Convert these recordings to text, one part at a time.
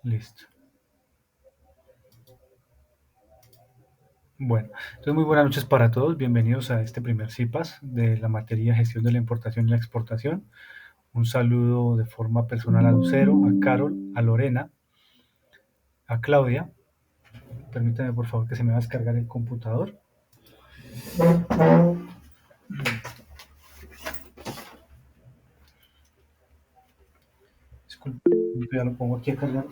Listo. Bueno, entonces muy buenas noches para todos. Bienvenidos a este primer CIPAS de la materia Gestión de la Importación y la Exportación. Un saludo de forma personal a Lucero, a Carol, a Lorena, a Claudia. Permítanme por favor que se me va a descargar el computador. Disculpen, ya lo pongo aquí a cargar.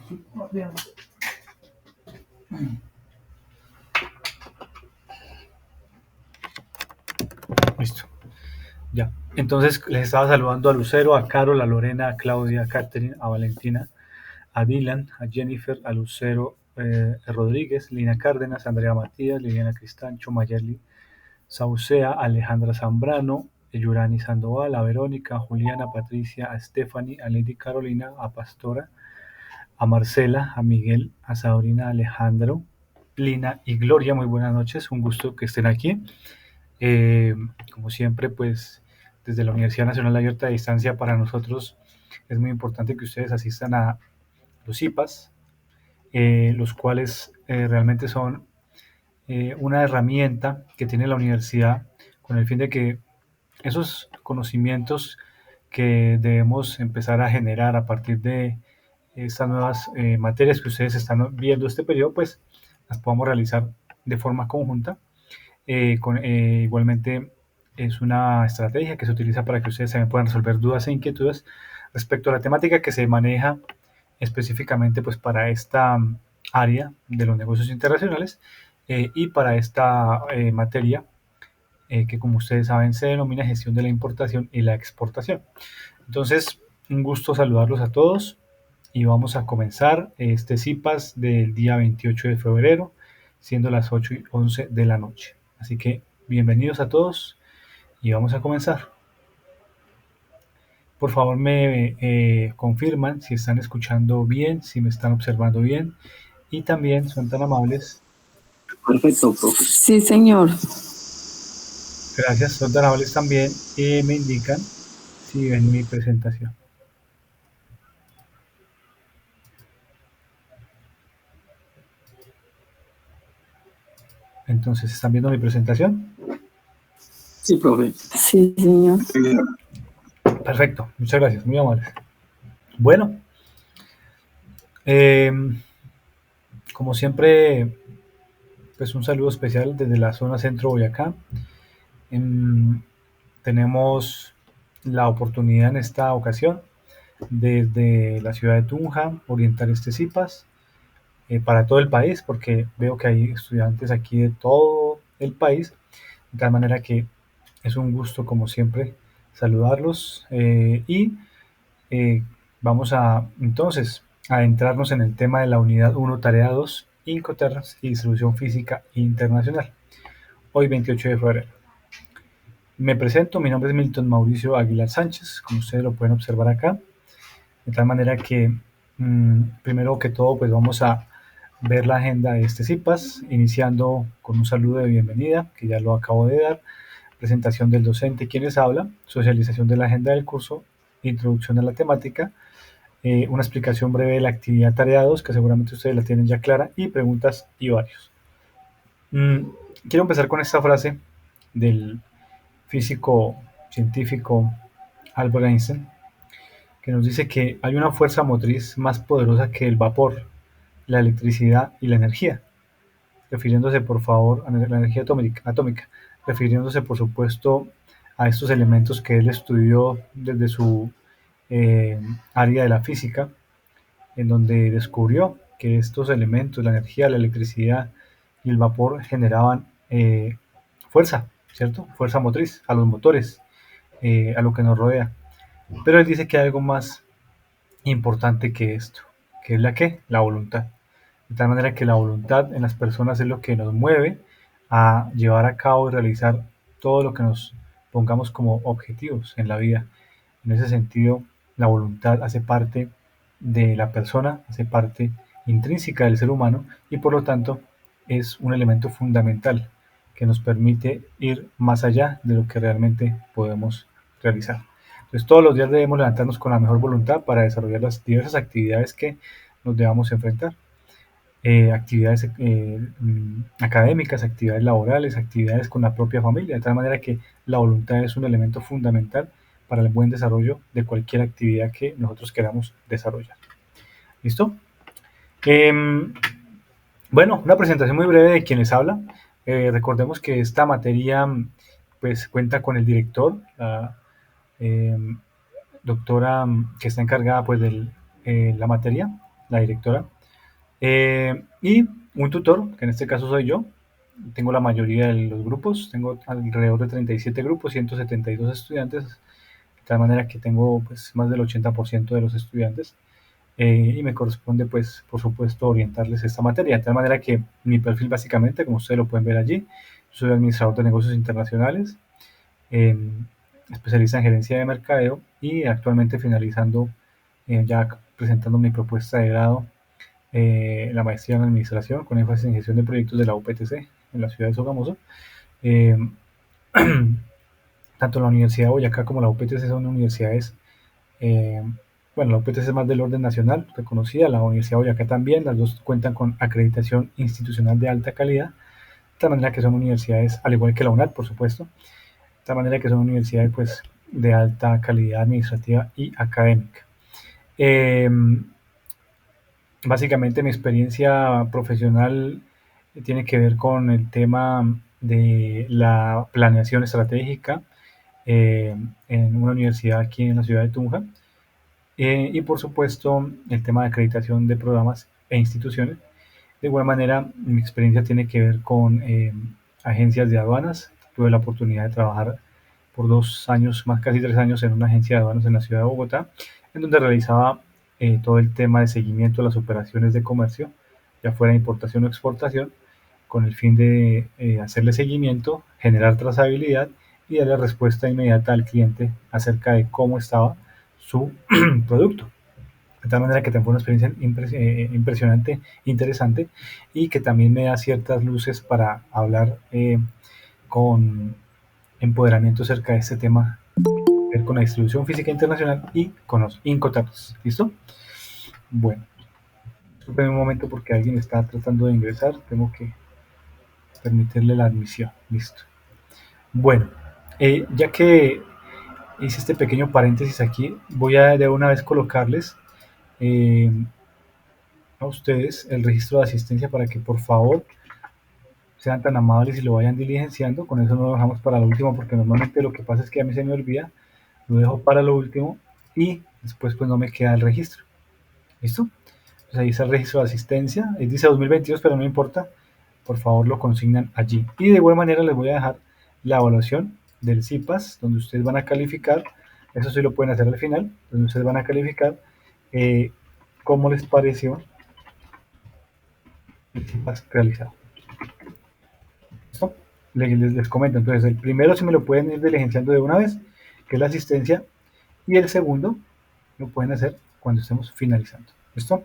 Listo. Ya. Entonces les estaba saludando a Lucero, a Carol, a Lorena, a Claudia, a Catherine, a Valentina, a Dylan, a Jennifer, a Lucero Rodríguez, Lina Cárdenas, Andrea Matías, Liliana Cristancho, Mayerly Saucea, Alejandra Zambrano, Yurani Sandoval, a Verónica, a Juliana, a Patricia, a Stephanie, a Lady Carolina, a Pastora, a Marcela, a Miguel, a Sabrina, a Alejandro, Lina y Gloria. Muy buenas noches, un gusto que estén aquí. Como siempre, pues desde la Universidad Nacional Abierta de Distancia para nosotros es muy importante que ustedes asistan a los IPAs, los cuales realmente son una herramienta que tiene la universidad con el fin de que esos conocimientos que debemos empezar a generar a partir de estas nuevas materias que ustedes están viendo este periodo, pues las podamos realizar de forma conjunta. Igualmente es una estrategia que se utiliza para que ustedes también puedan resolver dudas e inquietudes respecto a la temática que se maneja específicamente pues para esta área de los negocios internacionales y para esta materia que como ustedes saben se denomina gestión de la importación y la exportación. Entonces, un gusto saludarlos a todos y vamos a comenzar este CIPAS del día 28 de febrero, siendo las 8:11 de la noche. Así que bienvenidos a todos y vamos a comenzar. Por favor, me confirman si están escuchando bien, si me están observando bien y también son tan amables. Perfecto, profe. Sí, señor. Gracias, son tan amables también y me indican si ven mi presentación. Entonces, ¿están viendo mi presentación? Sí, profe. Sí, señor. Perfecto, muchas gracias, muy amables. Bueno, eh, como siempre, pues un saludo especial desde la zona centro Boyacá. Tenemos la oportunidad en esta ocasión desde la ciudad de Tunja orientar este CIPAS para todo el país, porque veo que hay estudiantes aquí de todo el país, de tal manera que es un gusto como siempre saludarlos y vamos a entonces a adentrarnos en el tema de la unidad 1, tarea 2, Incoterms y distribución física internacional. Hoy 28 de febrero. Me presento, mi nombre es Milton Mauricio Aguilar Sánchez, como ustedes lo pueden observar acá, de tal manera que primero que todo pues vamos a ver la agenda de este CIPAS, iniciando con un saludo de bienvenida, que ya lo acabo de dar, presentación del docente, quien les habla, socialización de la agenda del curso, introducción a la temática, una explicación breve de la actividad tarea 2, que seguramente ustedes la tienen ya clara, y preguntas y varios. Quiero empezar con esta frase del físico científico Albert Einstein, que nos dice que hay una fuerza motriz más poderosa que el vapor, la electricidad y la energía, refiriéndose por favor a la energía atómica, refiriéndose por supuesto a estos elementos que él estudió desde su área de la física, en donde descubrió que estos elementos, la energía, la electricidad y el vapor generaban fuerza, ¿cierto? Fuerza motriz a los motores, a lo que nos rodea. Pero él dice que hay algo más importante que esto, que es la que, la voluntad. De tal manera que la voluntad en las personas es lo que nos mueve a llevar a cabo y realizar todo lo que nos pongamos como objetivos en la vida. En ese sentido, la voluntad hace parte de la persona, hace parte intrínseca del ser humano y por lo tanto es un elemento fundamental que nos permite ir más allá de lo que realmente podemos realizar. Entonces todos los días debemos levantarnos con la mejor voluntad para desarrollar las diversas actividades que nos debamos enfrentar. Actividades académicas, actividades laborales, actividades con la propia familia, de tal manera que la voluntad es un elemento fundamental para el buen desarrollo de cualquier actividad que nosotros queramos desarrollar. ¿Listo? Bueno, una presentación muy breve de quien les habla. Recordemos que esta materia pues cuenta con el director, la doctora que está encargada pues de la materia, la directora, y un tutor, que en este caso soy yo. Tengo la mayoría de los grupos, tengo alrededor de 37 grupos, 172 estudiantes, de tal manera que tengo pues más del 80% de los estudiantes. Y me corresponde, pues, por supuesto, orientarles esta materia, de tal manera que mi perfil básicamente, como ustedes lo pueden ver allí, soy administrador de negocios internacionales, especialista en gerencia de mercadeo y actualmente finalizando, ya presentando mi propuesta de grado, la maestría en administración con énfasis en gestión de proyectos de la UPTC en la ciudad de Sogamoso. Eh, Tanto la Universidad de Boyacá como la UPTC son universidades. Bueno, la UPTC es más del orden nacional, reconocida, la Universidad de Boyacá también, las dos cuentan con acreditación institucional de alta calidad, de tal manera que son universidades, al igual que la UNAD, por supuesto, de tal manera que son universidades pues, de alta calidad administrativa y académica. Básicamente mi experiencia profesional tiene que ver con el tema de la planeación estratégica en una universidad aquí en la ciudad de Tunja. Y por supuesto el tema de acreditación de programas e instituciones. De igual manera, mi experiencia tiene que ver con agencias de aduanas. Tuve la oportunidad de trabajar por 2 años, más casi 3 años, en una agencia de aduanas en la ciudad de Bogotá, en donde realizaba todo el tema de seguimiento de las operaciones de comercio, ya fuera importación o exportación, con el fin de hacerle seguimiento, generar trazabilidad y darle respuesta inmediata al cliente acerca de cómo estaba su producto. De tal manera que fue una experiencia impresionante, interesante, y que también me da ciertas luces para hablar con empoderamiento acerca de este tema, con la distribución física internacional y con los Incoterms. ¿Listo? Bueno, disculpen un momento porque alguien está tratando de ingresar, tengo que permitirle la admisión. Listo. Bueno, ya que hice este pequeño paréntesis aquí, voy a de una vez colocarles a ustedes el registro de asistencia para que por favor sean tan amables y lo vayan diligenciando. Con eso no lo dejamos para lo último, porque normalmente lo que pasa es que a mí se me olvida, lo dejo para lo último y después pues no me queda el registro. ¿Listo? Entonces ahí está el registro de asistencia, dice 2022, pero no importa, por favor lo consignan allí. Y de igual manera les voy a dejar la evaluación del CIPAS, donde ustedes van a calificar, eso sí lo pueden hacer al final, donde ustedes van a calificar cómo les pareció el CIPAS realizado. ¿Listo? Les comento, entonces el primero, si me lo pueden ir diligenciando de una vez, que es la asistencia, y el segundo lo pueden hacer cuando estemos finalizando. ¿Listo?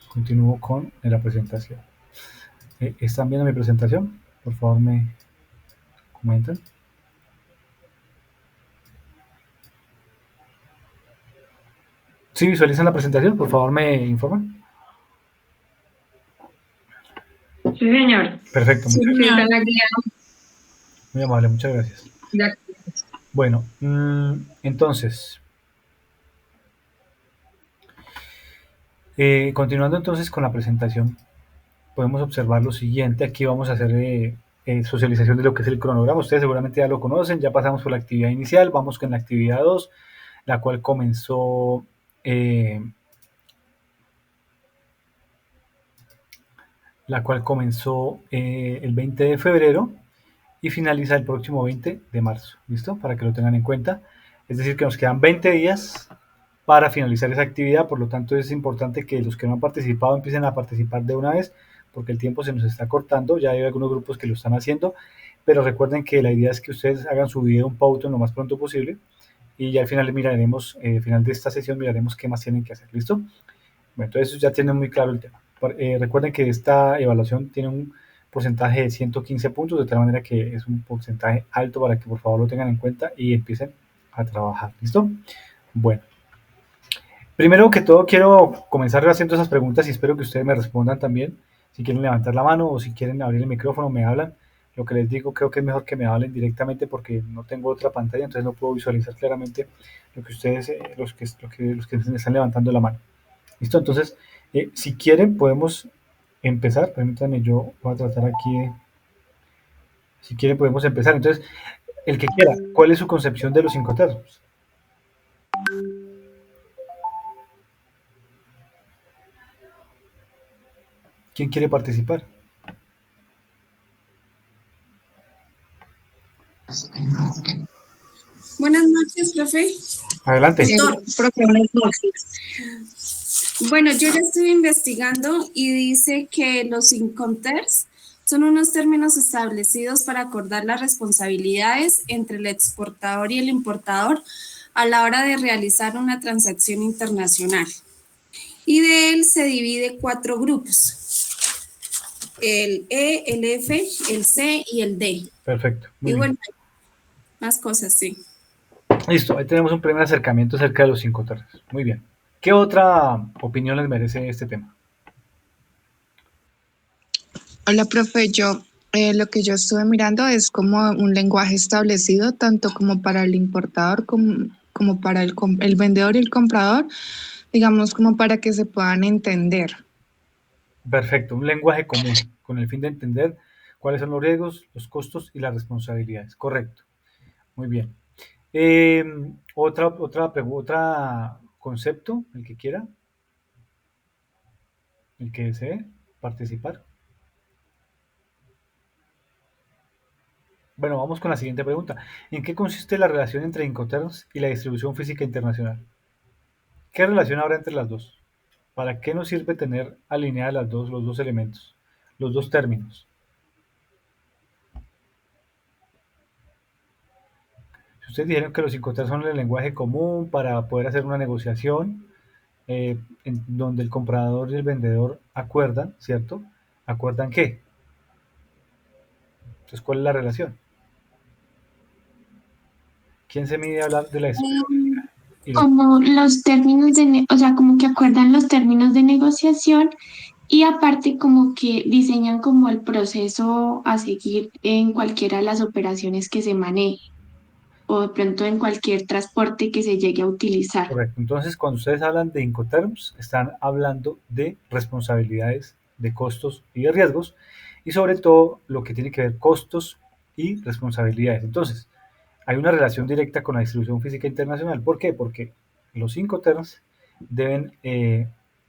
Continúo con la presentación. ¿Están viendo mi presentación? Por favor me comentan. ¿Sí visualizan la presentación? Por favor me informan. Sí, señor. Perfecto. Sí, señor. Muy amable, muchas gracias. Bueno, entonces, continuando entonces con la presentación, podemos observar lo siguiente. Aquí vamos a hacer socialización de lo que es el cronograma. Ustedes seguramente ya lo conocen, ya pasamos por la actividad inicial, vamos con la actividad 2, la cual comenzó el 20 de febrero y finaliza el próximo 20 de marzo. ¿Listo? Para que lo tengan en cuenta. Es decir, que nos quedan 20 días para finalizar esa actividad, por lo tanto es importante que los que no han participado empiecen a participar de una vez, porque el tiempo se nos está cortando, ya hay algunos grupos que lo están haciendo, pero recuerden que la idea es que ustedes hagan su video un pauto lo más pronto posible, y ya al final miraremos, final de esta sesión miraremos qué más tienen que hacer. ¿Listo? Bueno, entonces ya tienen muy claro el tema. Recuerden que esta evaluación tiene un porcentaje de 115 puntos, de tal manera que es un porcentaje alto para que por favor lo tengan en cuenta y empiecen a trabajar. ¿Listo? Bueno, primero que todo quiero comenzar haciendo esas preguntas y espero que ustedes me respondan también. Si quieren levantar la mano o si quieren abrir el micrófono, me hablan. Lo que les digo, creo que es mejor que me hablen directamente porque no tengo otra pantalla, entonces no puedo visualizar claramente lo que ustedes, los que me están levantando la mano. ¿Listo? Entonces, si quieren, podemos empezar. Permítanme, yo voy a tratar aquí de... Si quieren, podemos empezar. Entonces, el que quiera, ¿cuál es su concepción de los incoterms? ¿Quién quiere participar? Buenas noches, profe. Adelante. Profe, buenas noches. Bueno, yo ya estuve investigando y dice que los incoterms son unos términos establecidos para acordar las responsabilidades entre el exportador y el importador a la hora de realizar una transacción internacional. Y de él se divide 4 grupos: el E, el F, el C y el D. Perfecto. Muy Y bien. bueno, más cosas, sí. Listo, ahí tenemos un primer acercamiento acerca de los incoterms. Muy bien. ¿Qué otra opinión les merece este tema? Hola, profe. Lo que yo estuve mirando es como un lenguaje establecido tanto como para el importador como para el vendedor y el comprador, digamos, como para que se puedan entender. Perfecto, un lenguaje común, con el fin de entender cuáles son los riesgos, los costos y las responsabilidades. Correcto. Muy bien. Otra concepto, el que quiera, el que desee participar. Bueno, vamos con la siguiente pregunta. ¿En qué consiste la relación entre Incoterms y la distribución física internacional? ¿Qué relación habrá entre las dos? ¿Para qué nos sirve tener alineadas los dos elementos, los dos términos? Si ustedes dijeron que los Incoterms son el lenguaje común para poder hacer una negociación, en donde el comprador y el vendedor acuerdan, ¿cierto? ¿Acuerdan qué? Entonces, ¿cuál es la relación? ¿Quién se mide a hablar de la distribución y la... Como los términos o sea, como que acuerdan los términos de negociación y aparte como que diseñan como el proceso a seguir en cualquiera de las operaciones que se maneje o de pronto en cualquier transporte que se llegue a utilizar. Correcto. Entonces, cuando ustedes hablan de Incoterms, están hablando de responsabilidades, de costos y de riesgos, y sobre todo lo que tiene que ver costos y responsabilidades. Entonces, hay una relación directa con la distribución física internacional. ¿Por qué? Porque los Incoterms deben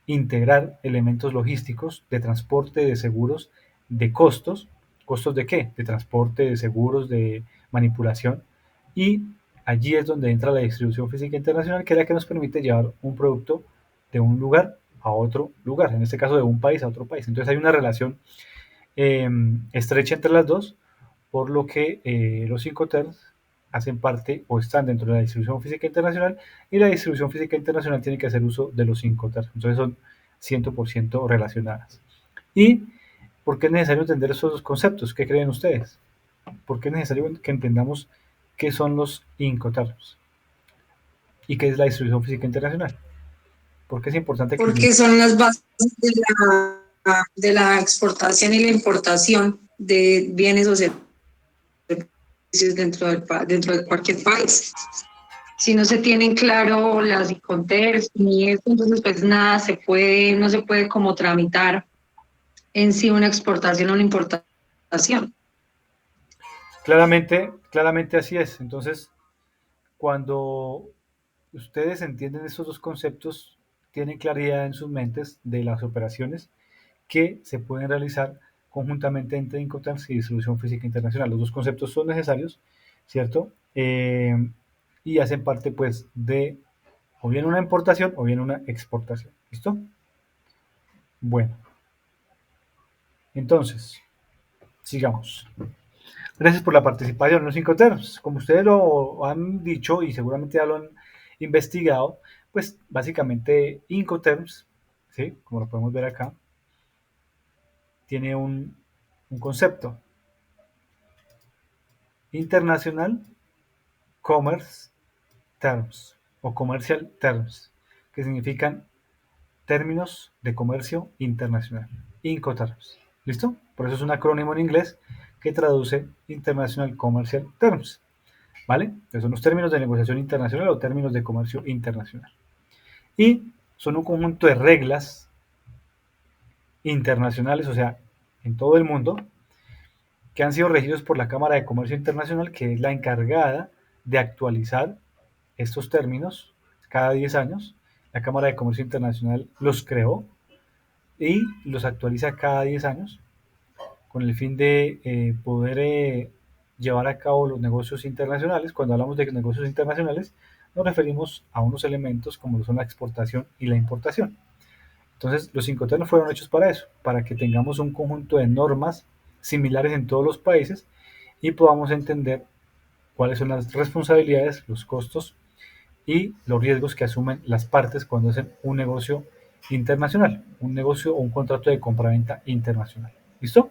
integrar elementos logísticos de transporte, de seguros, de costos. ¿Costos de qué? De transporte, de seguros, de manipulación. Y allí es donde entra la distribución física internacional, que es la que nos permite llevar un producto de un lugar a otro lugar, en este caso de un país a otro país. Entonces hay una relación estrecha entre las dos, por lo que los Incoterms hacen parte o están dentro de la distribución física internacional y la distribución física internacional tiene que hacer uso de los Incoterms. Entonces son 100% relacionadas. ¿Y por qué es necesario entender esos dos conceptos? ¿Qué creen ustedes? ¿Por qué es necesario que entendamos qué son los Incoterms y qué es la distribución física internacional? ¿Por qué es importante que... Porque son las bases de la exportación y la importación de bienes o servicios dentro de cualquier país. Si no se tienen claro las Iconters ni esto, entonces pues nada no se puede como tramitar en sí una exportación o una importación. Claramente así es. Entonces, cuando ustedes entienden estos dos conceptos, tienen claridad en sus mentes de las operaciones que se pueden realizar conjuntamente entre Incoterms y distribución física internacional. Los dos conceptos son necesarios, ¿cierto? Y hacen parte pues de o bien una importación o bien una exportación. ¿Listo? Bueno, entonces, sigamos. Gracias por la participación en los Incoterms. Como ustedes lo han dicho y seguramente ya lo han investigado, pues básicamente Incoterms, ¿sí? Como lo podemos ver acá, tiene un un concepto. International Commerce Terms o Commercial Terms, que significan términos de comercio internacional. Incoterms. ¿Listo? Por eso es un acrónimo en inglés que traduce International Commercial Terms. ¿Vale? Entonces son los términos de negociación internacional o términos de comercio internacional. Y son un conjunto de reglas internacionales, o sea, en todo el mundo, que han sido regidos por la Cámara de Comercio Internacional, que es la encargada de actualizar estos términos cada 10 años. La Cámara de Comercio Internacional los creó y los actualiza cada 10 años con el fin de poder llevar a cabo los negocios internacionales. Cuando hablamos de negocios internacionales, nos referimos a unos elementos como son la exportación y la importación. Entonces, los Incoterms fueron hechos para eso, para que tengamos un conjunto de normas similares en todos los países y podamos entender cuáles son las responsabilidades, los costos y los riesgos que asumen las partes cuando hacen un negocio internacional, un negocio o un contrato de compraventa internacional. ¿Listo?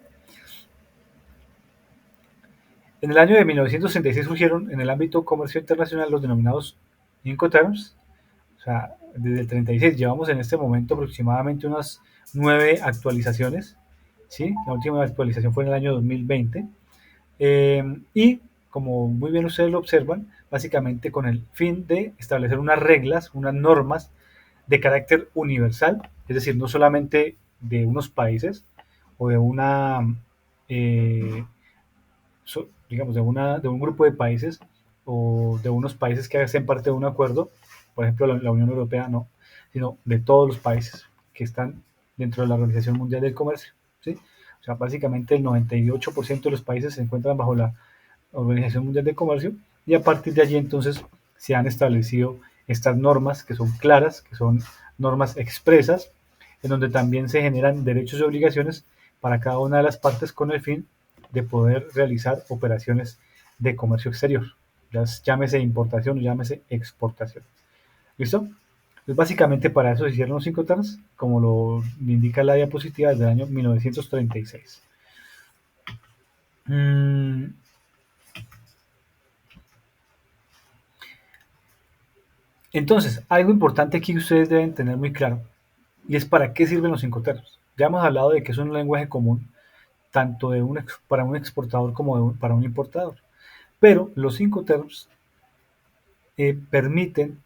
En el año de 1966 surgieron en el ámbito comercio internacional los denominados Incoterms. O sea, desde el 36 llevamos en este momento aproximadamente unas 9 actualizaciones. ¿Sí? La última actualización fue en el año 2020. Y como muy bien ustedes lo observan, básicamente con el fin de establecer unas reglas, unas normas de carácter universal, es decir, no solamente de unos países o de una, digamos, de un grupo de países o de unos países que hacen parte de un acuerdo, por ejemplo, la Unión Europea no, sino de todos los países que están dentro de la Organización Mundial del Comercio, ¿sí? O sea, básicamente el 98% de los países se encuentran bajo la Organización Mundial del Comercio y a partir de allí entonces se han establecido estas normas que son claras, que son normas expresas, en donde también se generan derechos y obligaciones para cada una de las partes con el fin de poder realizar operaciones de comercio exterior, ya llámese importación o llámese exportación. ¿Listo? Pues básicamente para eso se hicieron los Incoterms, como lo indica la diapositiva, desde el año 1936. Entonces, algo importante aquí que ustedes deben tener muy claro, y es para qué sirven los Incoterms. Ya hemos hablado de que es un lenguaje común, tanto para un exportador como para un importador. Pero los Incoterms permiten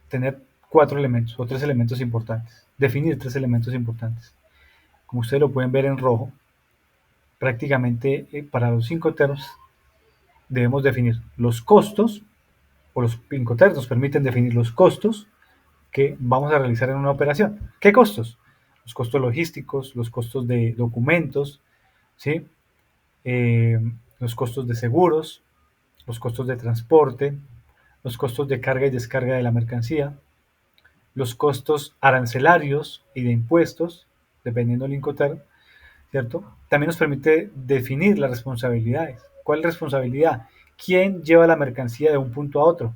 tener 4 elementos o 3 elementos importantes, definir 3 elementos importantes. Como ustedes lo pueden ver en rojo, prácticamente para los Incoterms debemos definir los costos, o los Incoterms nos permiten definir los costos que vamos a realizar en una operación. ¿Qué costos? Los costos logísticos, los costos de documentos, ¿sí? Los costos de seguros, los costos de transporte, los costos de carga y descarga de la mercancía, los costos arancelarios y de impuestos, dependiendo del Incoterm, ¿cierto? También nos permite definir las responsabilidades. ¿Cuál es la responsabilidad? ¿Quién lleva la mercancía de un punto a otro?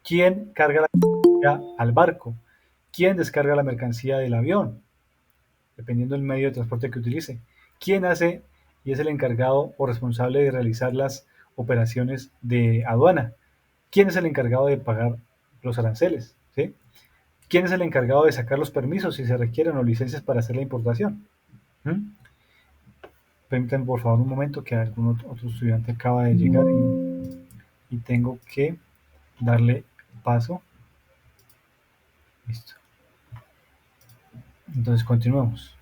¿Quién carga la mercancía al barco? ¿Quién descarga la mercancía del avión? Dependiendo del medio de transporte que utilice. ¿Quién hace y es el encargado o responsable de realizar las operaciones de aduana? ¿Quién es el encargado de pagar los aranceles? ¿Sí? ¿Quién es el encargado de sacar los permisos si se requieren o licencias para hacer la importación? Permítanme por favor un momento que algún otro estudiante acaba de llegar y tengo que darle paso. Listo. Entonces continuemos.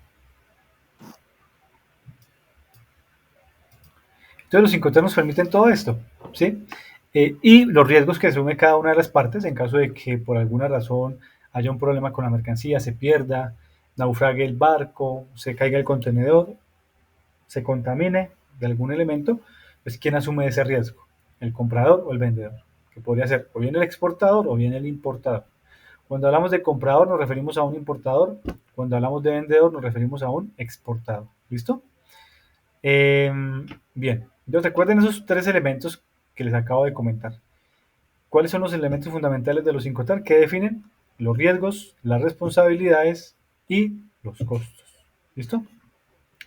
Entonces los Incoterms permiten todo esto, ¿sí? Y los riesgos que asume cada una de las partes en caso de que por alguna razón haya un problema con la mercancía, se pierda, naufrague el barco, se caiga el contenedor, se contamine de algún elemento, pues ¿quién asume ese riesgo? ¿El comprador o el vendedor? Que podría ser o bien el exportador o bien el importador. Cuando hablamos de comprador nos referimos a un importador, cuando hablamos de vendedor nos referimos a un exportador. ¿Listo? Bien, entonces recuerden esos 3 elementos que les acabo de comentar. ¿Cuáles son los elementos fundamentales de los Incoterms que definen los riesgos, las responsabilidades y los costos? ¿Listo?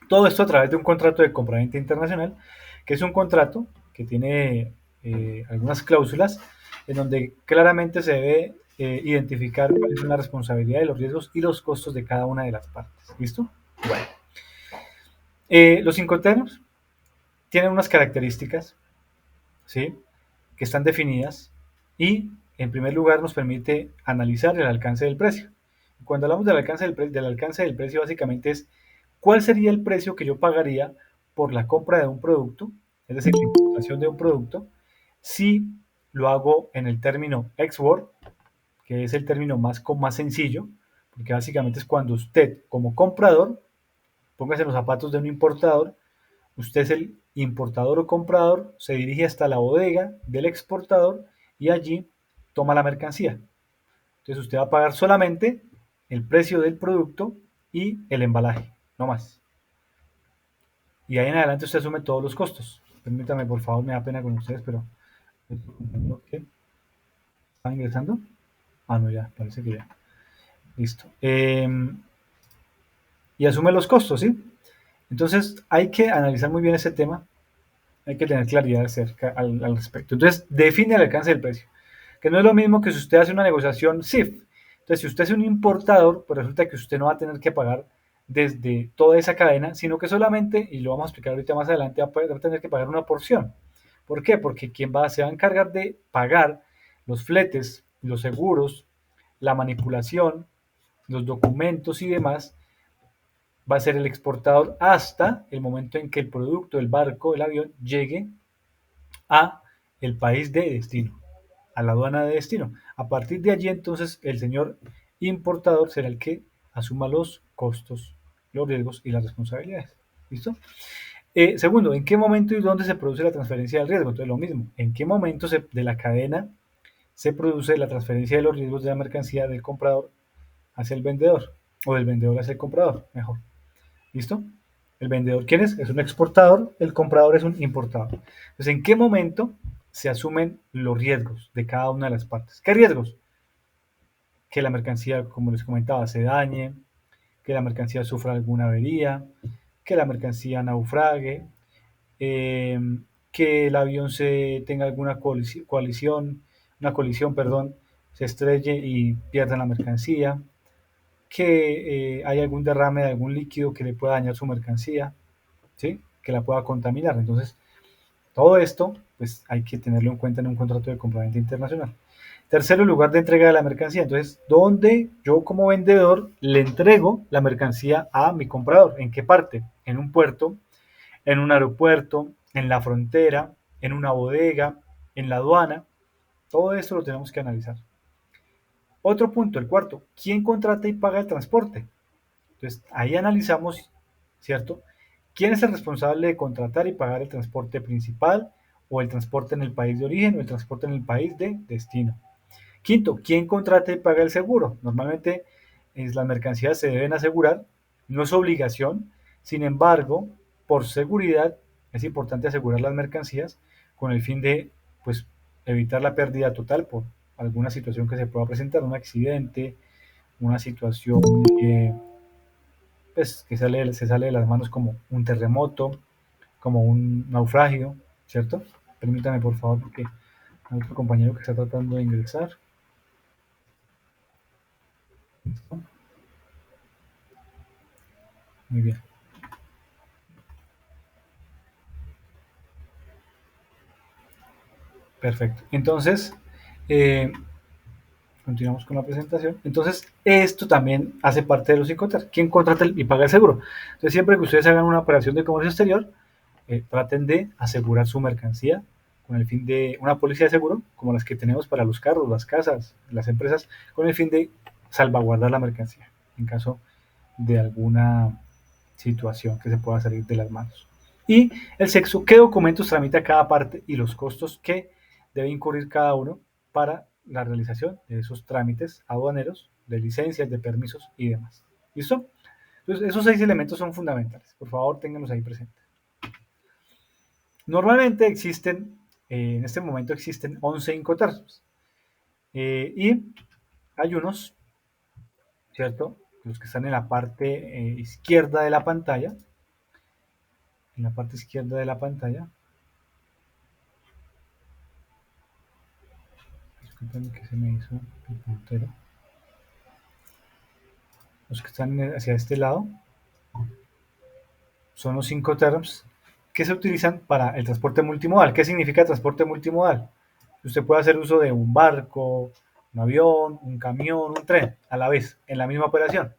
Todo esto a través de un contrato de compraventa internacional, que es un contrato que tiene algunas cláusulas en donde claramente se debe identificar cuáles son la responsabilidad de los riesgos y los costos de cada una de las partes. ¿Listo? Bueno. Los Incoterms tienen unas características, ¿sí?, que están definidas y, en primer lugar, nos permite analizar el alcance del precio. Cuando hablamos del alcance del precio, básicamente es cuál sería el precio que yo pagaría por la compra de un producto, es decir, la importación de un producto, si lo hago en el término export, que es el término más sencillo, porque básicamente es cuando usted, como comprador, póngase en los zapatos de un importador, usted es el importador o comprador, se dirige hasta la bodega del exportador y allí toma la mercancía. Entonces usted va a pagar solamente el precio del producto y el embalaje, no más. Y ahí en adelante usted asume todos los costos. Permítame, por favor, me da pena con ustedes, pero ¿qué? ¿Están ingresando? Ah, no, ya, parece que ya. Listo. Y asume los costos, ¿sí? Entonces hay que analizar muy bien ese tema, hay que tener claridad acerca al respecto. Entonces, define el alcance del precio, que no es lo mismo que si usted hace una negociación CIF. Entonces, si usted es un importador, pues resulta que usted no va a tener que pagar desde toda esa cadena, sino que solamente, y lo vamos a explicar ahorita más adelante, va a tener que pagar una porción. ¿Por qué? Porque se va a encargar de pagar los fletes, los seguros, la manipulación, los documentos y demás, va a ser el exportador hasta el momento en que el producto, el barco, el avión llegue a el país de destino, a la aduana de destino. A partir de allí, entonces, el señor importador será el que asuma los costos, los riesgos y las responsabilidades. ¿Listo? Segundo, ¿en qué momento y dónde se produce la transferencia del riesgo? Entonces, lo mismo, ¿en qué momento de la cadena se produce la transferencia de los riesgos de la mercancía del comprador hacia el vendedor? O del vendedor hacia el comprador, mejor. ¿Listo? El vendedor, ¿quién es? Es un exportador, el comprador es un importador. Entonces, ¿en qué momento se asumen los riesgos de cada una de las partes? ¿Qué riesgos? Que la mercancía, como les comentaba, se dañe, que la mercancía sufra alguna avería, que la mercancía naufrague, eh, que el avión tenga alguna colisión, perdón, se estrelle y pierda la mercancía, que haya algún derrame de algún líquido que le pueda dañar su mercancía, ¿sí?, que la pueda contaminar. Entonces, todo esto, pues hay que tenerlo en cuenta en un contrato de compraventa internacional. Tercero, lugar de entrega de la mercancía. Entonces, ¿dónde yo como vendedor le entrego la mercancía a mi comprador? ¿En qué parte? ¿En un puerto? ¿En un aeropuerto? ¿En la frontera? ¿En una bodega? ¿En la aduana? Todo esto lo tenemos que analizar. Otro punto, el cuarto, ¿quién contrata y paga el transporte? Entonces, ahí analizamos, ¿cierto? ¿Quién es el responsable de contratar y pagar el transporte principal o el transporte en el país de origen o el transporte en el país de destino? Quinto, ¿quién contrata y paga el seguro? Normalmente las mercancías se deben asegurar, no es obligación, sin embargo, por seguridad es importante asegurar las mercancías con el fin de, pues, evitar la pérdida total por alguna situación que se pueda presentar, un accidente, una situación pues, que se sale de las manos como un terremoto, como un naufragio, ¿cierto? Permítame por favor porque hay otro compañero que está tratando de ingresar. ¿Listo? Muy bien. Perfecto. Entonces, eh, continuamos con la presentación. Entonces, esto también hace parte de los Incoterms. ¿Quién contrata y paga el seguro? Entonces, siempre que ustedes hagan una operación de comercio exterior, traten de asegurar su mercancía con el fin de una póliza de seguro, como las que tenemos para los carros, las casas, las empresas, con el fin de salvaguardar la mercancía en caso de alguna situación que se pueda salir de las manos. Y el sexto, qué documentos tramita cada parte y los costos que debe incurrir cada uno para la realización de esos trámites aduaneros, de licencias, de permisos y demás. ¿Listo? Entonces, esos 6 elementos son fundamentales. Por favor, ténganlos ahí presentes. Normalmente existen, en este momento existen 11 Incoterms. Y hay unos, ¿cierto? Los que están en la parte izquierda de la pantalla, en la parte izquierda de la pantalla. Disculpen que se me hizo el puntero. Los que están hacia este lado son los Incoterms que se utilizan para el transporte multimodal. ¿Qué significa transporte multimodal? Usted puede hacer uso de un barco, un avión, un camión, un tren a la vez, en la misma operación.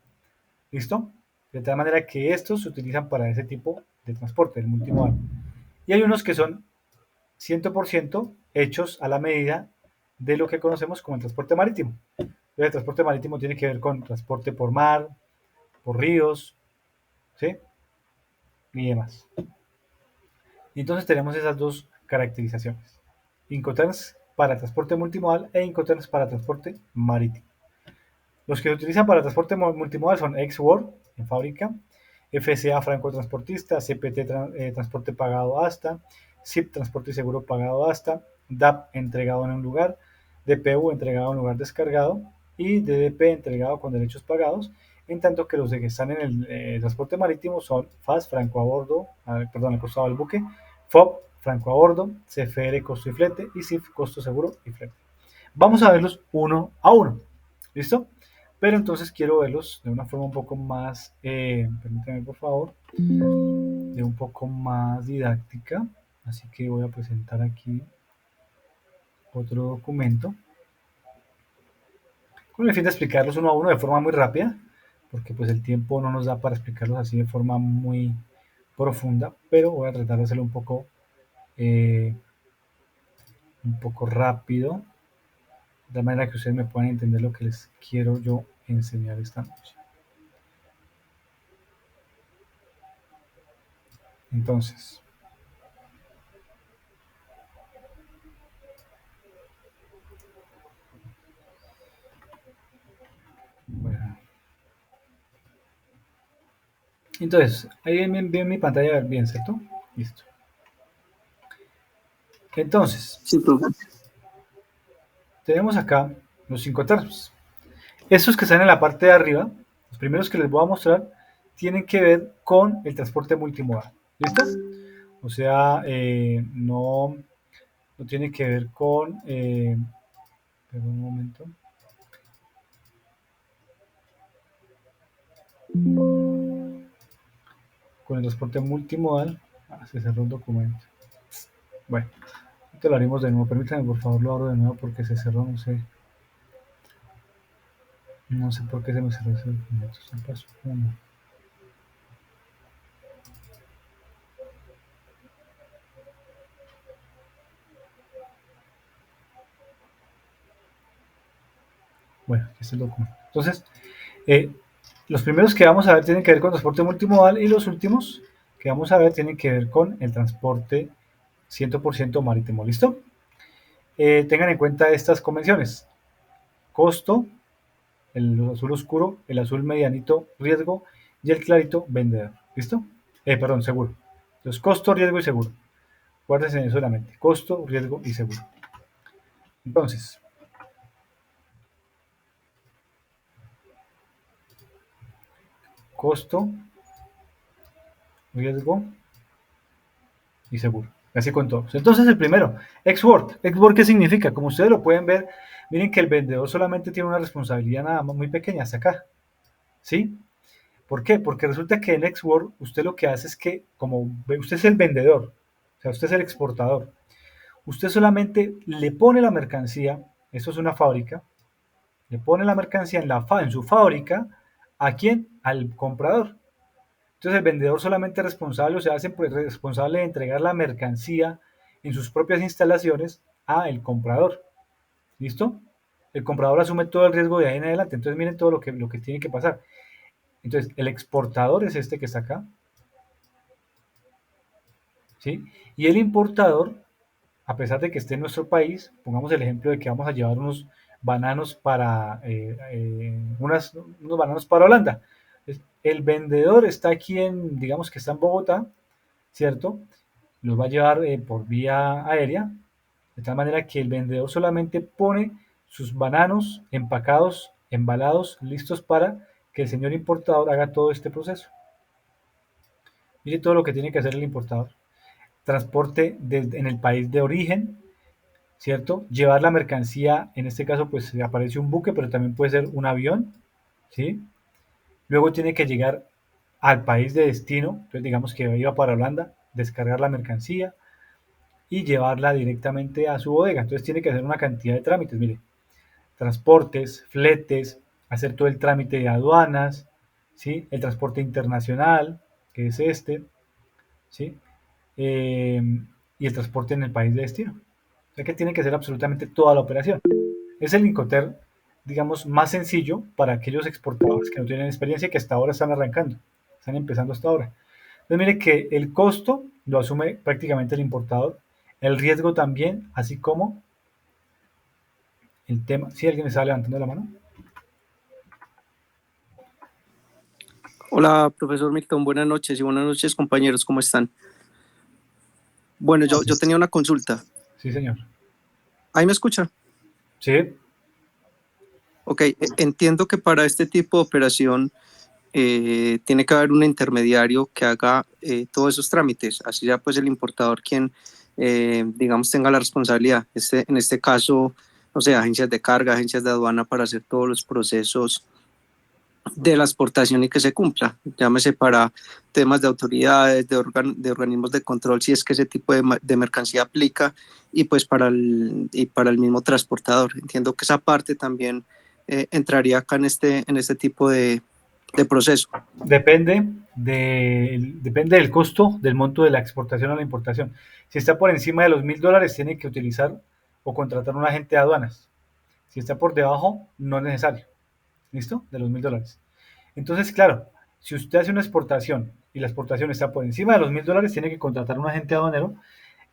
¿Listo? De tal manera que estos se utilizan para ese tipo de transporte, el multimodal. Y hay unos que son 100% hechos a la medida de lo que conocemos como el transporte marítimo. El transporte marítimo tiene que ver con transporte por mar, por ríos, ¿sí? Y demás. Y entonces tenemos esas dos caracterizaciones. Incoterms para transporte multimodal e Incoterms para transporte marítimo. Los que se utilizan para transporte multimodal son X-World en fábrica, FCA Franco Transportista, CPT Transporte Pagado Hasta, SIP Transporte y Seguro Pagado Hasta, DAP Entregado en un lugar, DPU Entregado en un lugar descargado y DDP Entregado con derechos pagados, en tanto que los que están en el transporte marítimo son FAS Franco a bordo, perdón, el costado del buque, FOB Franco a bordo, CFR Costo y Flete y SIF Costo Seguro y Flete. Vamos a verlos uno a uno. ¿Listo? Pero entonces quiero verlos de una forma un poco más, permítanme por favor, de un poco más didáctica. Así que voy a presentar aquí otro documento con el fin de explicarlos uno a uno de forma muy rápida, porque pues el tiempo no nos da para explicarlos así de forma muy profunda, pero voy a tratar de hacerlo un poco rápido, de manera que ustedes me puedan entender lo que les quiero yo enseñar esta noche. Entonces, bueno. Entonces, ahí ven mi pantalla bien, ¿cierto? Listo. Entonces, Sí, profe. tenemos acá los 5 terms. Estos que están en la parte de arriba, los primeros que les voy a mostrar, tienen que ver con el transporte multimodal. ¿Listo? O sea, no tiene que ver con... perdón un momento. Con el transporte multimodal. Se cerró el documento. Bueno, esto lo haremos de nuevo. Permítanme, por favor, lo abro de nuevo porque se cerró, no sé. No sé por qué se me cerró ese documento. Se pasó uno. Bueno, aquí está el documento. Entonces, los primeros que vamos a ver tienen que ver con transporte multimodal y los últimos que vamos a ver tienen que ver con el transporte 100% marítimo. ¿Listo? Tengan en cuenta estas convenciones. Costo, el azul oscuro, el azul medianito, riesgo y el clarito, vendedor. ¿Listo? Perdón, seguro. Entonces, costo, riesgo y seguro. Guárdense en eso la mente. Costo, riesgo y seguro. Entonces, costo, riesgo y seguro. Así con todos. Entonces el primero, X-Word. X-Word, ¿qué significa? Como ustedes lo pueden ver, miren que el vendedor solamente tiene una responsabilidad nada más muy pequeña hasta acá. ¿Sí? ¿Por qué? Porque resulta que en X-Word usted lo que hace es que, como usted es el vendedor, o sea, usted es el exportador, usted solamente le pone la mercancía, esto es una fábrica, le pone la mercancía en su fábrica, ¿a quién? Al comprador. Entonces el vendedor solamente es responsable, o se hace responsable de entregar la mercancía en sus propias instalaciones a el comprador. ¿Listo? El comprador asume todo el riesgo de ahí en adelante. Entonces miren todo lo que tiene que pasar. Entonces el exportador es este que está acá. ¿Sí? Y el importador, a pesar de que esté en nuestro país, pongamos el ejemplo de que vamos a llevar unos bananos para unos bananos para Holanda. El vendedor está aquí digamos que está en Bogotá, ¿cierto? Los va a llevar por vía aérea, de tal manera que el vendedor solamente pone sus bananos empacados, embalados, listos para que el señor importador haga todo este proceso. Mire todo lo que tiene que hacer el importador. Transporte en el país de origen, ¿cierto? Llevar la mercancía, en este caso pues aparece un buque, pero también puede ser un avión, ¿sí? Luego tiene que llegar al país de destino, entonces digamos que iba para Holanda, descargar la mercancía y llevarla directamente a su bodega. Entonces tiene que hacer una cantidad de trámites, mire, transportes, fletes, hacer todo el trámite de aduanas, ¿sí? El transporte internacional, que es este, ¿sí? Eh, y el transporte en el país de destino. O sea que tiene que hacer absolutamente toda la operación. Es el Incoterm, digamos, más sencillo para aquellos exportadores que no tienen experiencia y que hasta ahora están arrancando, están empezando hasta ahora. Entonces mire que el costo lo asume prácticamente el importador, el riesgo también, así como el tema. Si alguien me está levantando la mano. Hola, profesor Milton, buenas noches y buenas noches, compañeros, ¿cómo están? Bueno, yo tenía una consulta. Sí, señor. ¿Ahí me escucha? Sí, Ok, entiendo que para este tipo de operación tiene que haber un intermediario que haga todos esos trámites, así ya pues el importador quien, digamos, tenga la responsabilidad. En este caso, no sé, agencias de carga, agencias de aduana para hacer todos los procesos de la exportación y que se cumpla, llámese para temas de autoridades, de organismos de control, si es que ese tipo de mercancía aplica, y pues y para el mismo transportador. Entiendo que esa parte también entraría acá en este tipo de proceso. depende del costo del monto de la exportación o la importación. Si está por encima de los $1.000, tiene que utilizar o contratar un agente de aduanas. Si está por debajo, no es necesario. ¿Listo? De los $1.000. Entonces, claro, si usted hace una exportación y la exportación está por encima de los $1.000, tiene que contratar un agente aduanero,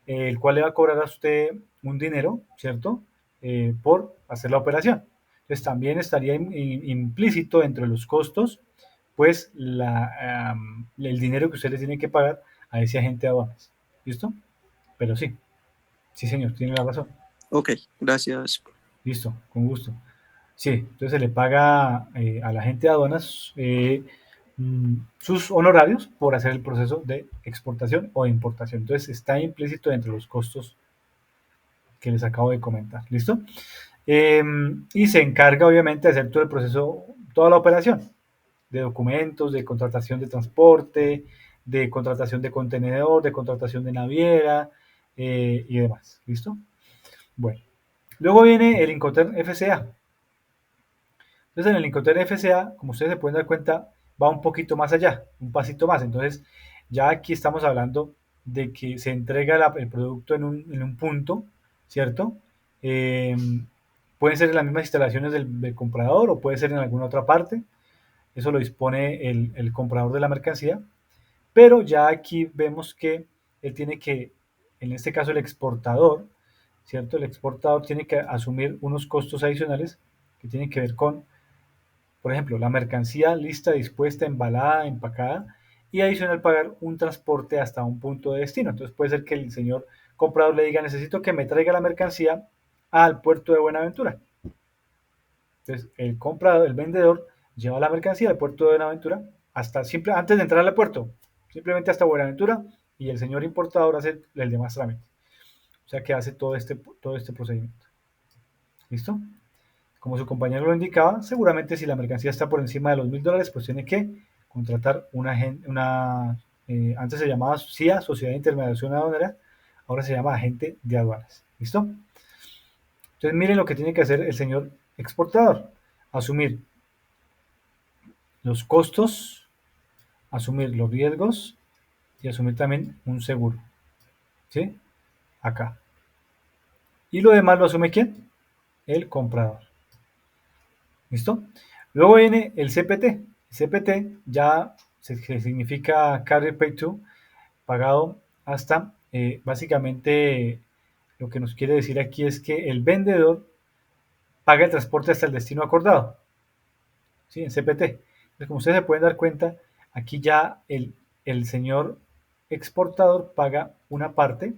el cual le va a cobrar a usted un dinero, ¿cierto? Por hacer la operación. Entonces, también estaría implícito dentro de los costos, pues, el dinero que usted le tiene que pagar a ese agente de aduanas. ¿Listo? Pero sí, sí, señor, tiene la razón. Ok, gracias. Listo, con gusto. Sí, entonces se le paga a la gente de aduanas sus honorarios por hacer el proceso de exportación o de importación. Entonces está implícito entre los costos que les acabo de comentar. ¿Listo? Y se encarga obviamente de hacer todo el proceso, toda la operación de documentos, de contratación de transporte, de contratación de contenedor, de contratación de naviera y demás. ¿Listo? Bueno, luego viene el Incoterm FCA. Entonces en el Incoterm FCA, como ustedes se pueden dar cuenta, va un poquito más allá, un pasito más. Entonces ya aquí estamos hablando de que se entrega el producto en un punto, ¿cierto? Eh, Pueden ser en las mismas instalaciones del comprador o puede ser en alguna otra parte. Eso lo dispone el comprador de la mercancía. Pero ya aquí vemos que él tiene que, en este caso el exportador, ¿cierto? El exportador tiene que asumir unos costos adicionales que tienen que ver con, por ejemplo, la mercancía lista, dispuesta, embalada, empacada y adicional pagar un transporte hasta un punto de destino. Entonces puede ser que el señor comprador le diga, necesito que me traiga la mercancía al puerto de Buenaventura. Entonces el comprador, el vendedor, lleva la mercancía al puerto de Buenaventura hasta antes de entrar al puerto, simplemente hasta Buenaventura y el señor importador hace el demás trámite. O sea que hace todo este procedimiento. ¿Listo? Como su compañero lo indicaba, seguramente si la mercancía está por encima de los $1.000, pues tiene que contratar antes se llamaba CIA, Sociedad de Intermediación Aduanera, ahora se llama agente de aduanas. ¿Listo? Entonces miren lo que tiene que hacer el señor exportador. Asumir los costos, asumir los riesgos y asumir también un seguro. ¿Sí? Acá. Y lo demás lo asume ¿quién? El comprador. ¿Listo? Luego viene el CPT. El CPT ya se significa Carrier Pay To, pagado hasta, básicamente, lo que nos quiere decir aquí es que el vendedor paga el transporte hasta el destino acordado. ¿Sí? En CPT. Entonces, como ustedes se pueden dar cuenta, aquí ya el señor exportador paga una parte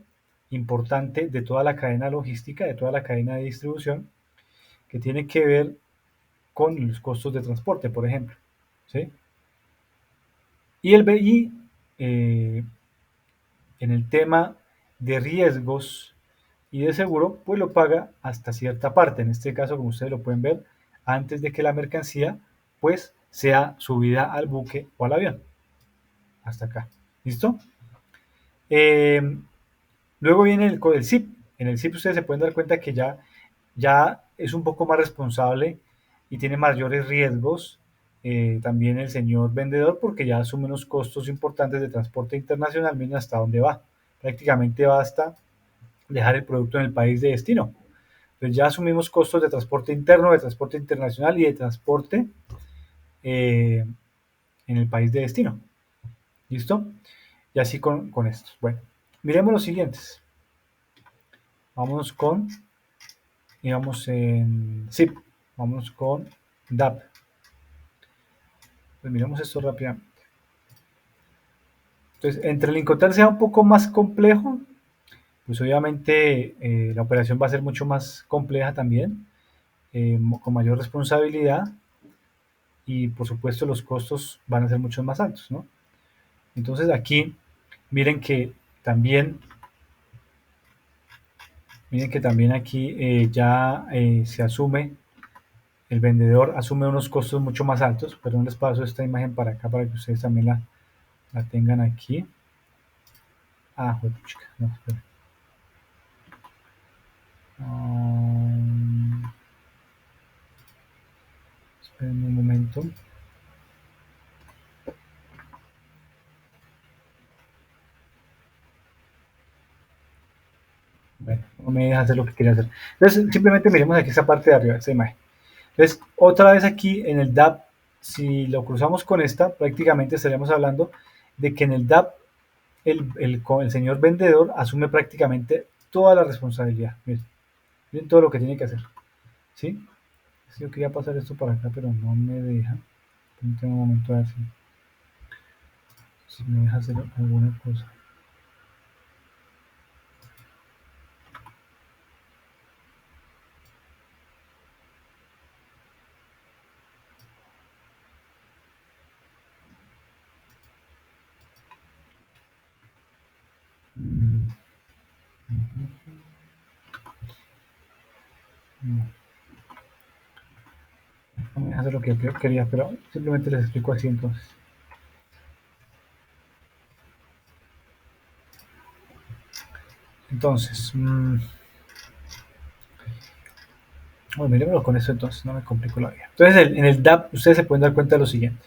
importante de toda la cadena logística, de toda la cadena de distribución, que tiene que ver con los costos de transporte, por ejemplo. ¿Sí? Y en el tema de riesgos y de seguro, pues lo paga hasta cierta parte. En este caso, como ustedes lo pueden ver, antes de que la mercancía pues sea subida al buque o al avión. Hasta acá. ¿Listo? Luego viene el SIP. En el SIP ustedes se pueden dar cuenta que ya es un poco más responsable y tiene mayores riesgos. También el señor vendedor, porque ya asume unos costos importantes de transporte internacional. Miren hasta dónde va. Prácticamente basta dejar el producto en el país de destino. Entonces ya asumimos costos de transporte interno, de transporte internacional y de transporte en el país de destino. ¿Listo? Y así con estos. Bueno, miremos los siguientes. Vámonos con, digamos, en ZIP. Vámonos con DAP. Pues miremos esto rápidamente. Entonces, entre el Incoterm sea un poco más complejo, pues obviamente la operación va a ser mucho más compleja también, con mayor responsabilidad y por supuesto los costos van a ser mucho más altos, ¿no? Entonces aquí miren que también aquí ya se asume, el vendedor asume unos costos mucho más altos. Perdón, les paso esta imagen para acá para que ustedes también la tengan aquí. Ah, chica, no, espera. Esperen un momento. Bueno, no me deja hacer lo que quería hacer. Entonces, simplemente miremos aquí esa parte de arriba, esta imagen. Entonces, otra vez aquí en el DAP, si lo cruzamos con esta, prácticamente estaríamos hablando de que en el DAP el señor vendedor asume prácticamente toda la responsabilidad. Miren todo lo que tiene que hacer. ¿Sí? Yo quería pasar esto para acá, pero no me deja. Permítanme un momento a ver si me deja hacer alguna cosa. No me deja hacer lo que yo quería, pero simplemente les explico así entonces. Entonces, bueno, miremoslo con eso entonces, no me complico la vida. Entonces, en el DAP, ustedes se pueden dar cuenta de lo siguiente.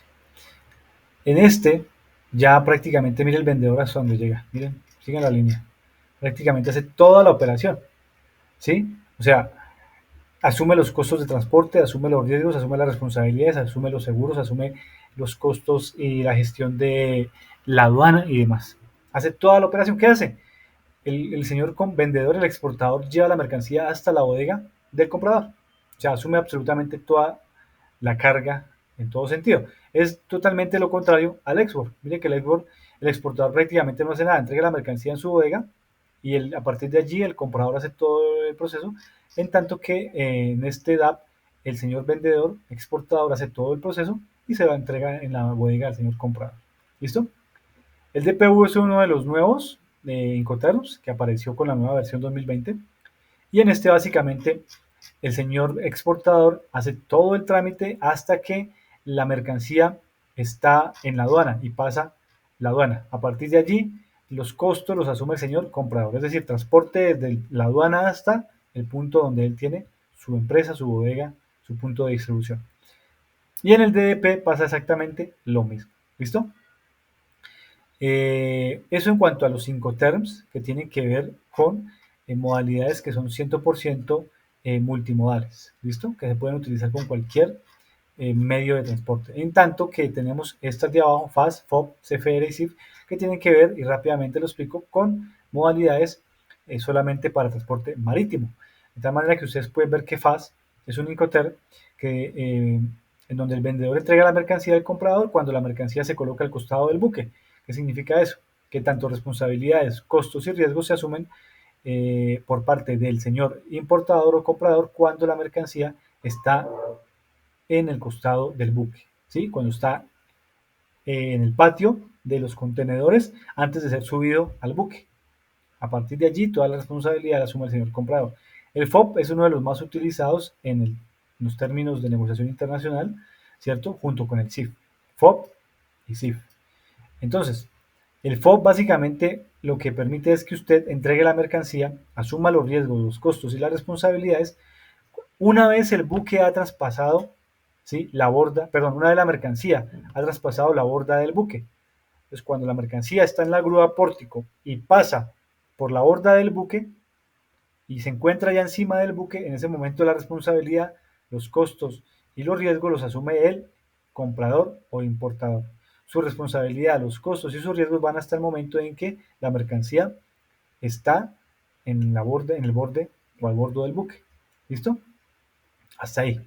En este, ya prácticamente, mire el vendedor hasta donde llega. Miren, sigan la línea. Prácticamente hace toda la operación. ¿Sí? O sea, asume los costos de transporte, asume los riesgos, asume las responsabilidades, asume los seguros, asume los costos y la gestión de la aduana y demás. Hace toda la operación. ¿Qué hace? El señor vendedor, el exportador, lleva la mercancía hasta la bodega del comprador. O sea, asume absolutamente toda la carga en todo sentido. Es totalmente lo contrario al export. Mire que el exportador prácticamente no hace nada, entrega la mercancía en su bodega y a partir de allí el comprador hace todo el proceso, en tanto que en este DAP el señor vendedor, exportador, hace todo el proceso y se va a entregar en la bodega al señor comprador. ¿Listo? El DPU es uno de los nuevos Incoterms que apareció con la nueva versión 2020 y en este básicamente el señor exportador hace todo el trámite hasta que la mercancía está en la aduana y pasa la aduana. A partir de allí, los costos los asume el señor comprador, es decir, transporte desde la aduana hasta el punto donde él tiene su empresa, su bodega, su punto de distribución. Y en el DDP pasa exactamente lo mismo. ¿Listo? Eso en cuanto a los Incoterms que tienen que ver con modalidades que son 100% multimodales, ¿listo? Que se pueden utilizar con cualquier medio de transporte. En tanto que tenemos estas de abajo, FAS, FOB, CFR y CIF, que tienen que ver, y rápidamente lo explico, con modalidades solamente para transporte marítimo. De tal manera que ustedes pueden ver que FAS es un Incoterm en donde el vendedor entrega la mercancía al comprador cuando la mercancía se coloca al costado del buque. ¿Qué significa eso? Que tanto responsabilidades, costos y riesgos se asumen por parte del señor importador o comprador cuando la mercancía está en el costado del buque, ¿sí? Cuando está en el patio de los contenedores antes de ser subido al buque. A partir de allí, toda la responsabilidad la asume el señor comprador. El FOB es uno de los más utilizados en los términos de negociación internacional, ¿cierto? Junto con el CIF. FOB y CIF. Entonces, el FOB básicamente lo que permite es que usted entregue la mercancía, asuma los riesgos, los costos y las responsabilidades una vez el buque ha traspasado, ¿sí? La borda, perdón, una vez la mercancía ha traspasado la borda del buque. Entonces, cuando la mercancía está en la grúa pórtico y pasa por la borda del buque y se encuentra ya encima del buque, en ese momento la responsabilidad, los costos y los riesgos los asume el comprador o importador. Su responsabilidad, los costos y sus riesgos van hasta el momento en que la mercancía está en el borde o al bordo del buque. ¿Listo? Hasta ahí.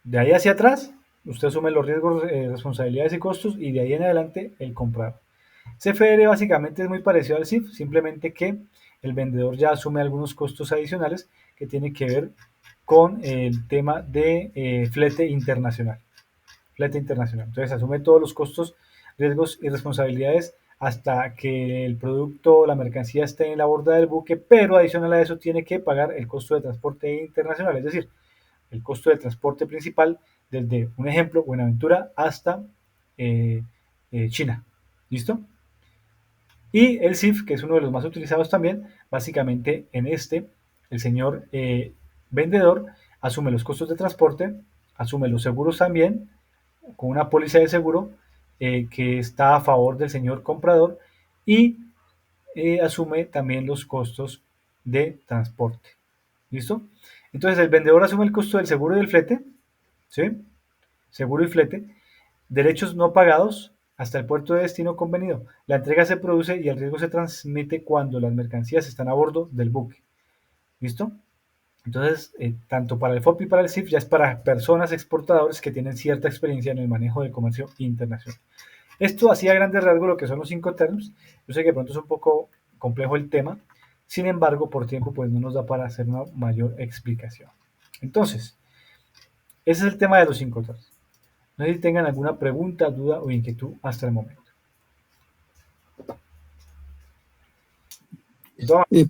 De ahí hacia atrás, usted asume los riesgos, responsabilidades y costos, y de ahí en adelante el comprador. CFR básicamente es muy parecido al CIF, simplemente que el vendedor ya asume algunos costos adicionales que tiene que ver con el tema de flete internacional. Flete internacional. Entonces asume todos los costos, riesgos y responsabilidades hasta que el producto, la mercancía esté en la borda del buque, pero adicional a eso tiene que pagar el costo de transporte internacional, es decir, el costo del transporte principal desde, un ejemplo, Buenaventura hasta China. ¿Listo? Y el CIF, que es uno de los más utilizados también, básicamente en este, el señor vendedor asume los costos de transporte, asume los seguros también, con una póliza de seguro que está a favor del señor comprador y asume también los costos de transporte. ¿Listo? Entonces el vendedor asume el costo del seguro y del flete, ¿sí? Seguro y flete, derechos no pagados hasta el puerto de destino convenido. La entrega se produce y el riesgo se transmite cuando las mercancías están a bordo del buque. ¿Listo? Entonces, tanto para el FOP y para el CIF ya es para personas exportadores que tienen cierta experiencia en el manejo del comercio internacional. Esto hacía a grandes rasgos lo que son los 5 terms. Yo sé que de pronto es un poco complejo el tema, sin embargo, por tiempo pues no nos da para hacer una mayor explicación. Entonces, ese es el tema de los 5 terms. No sé si tengan alguna pregunta, duda o inquietud hasta el momento.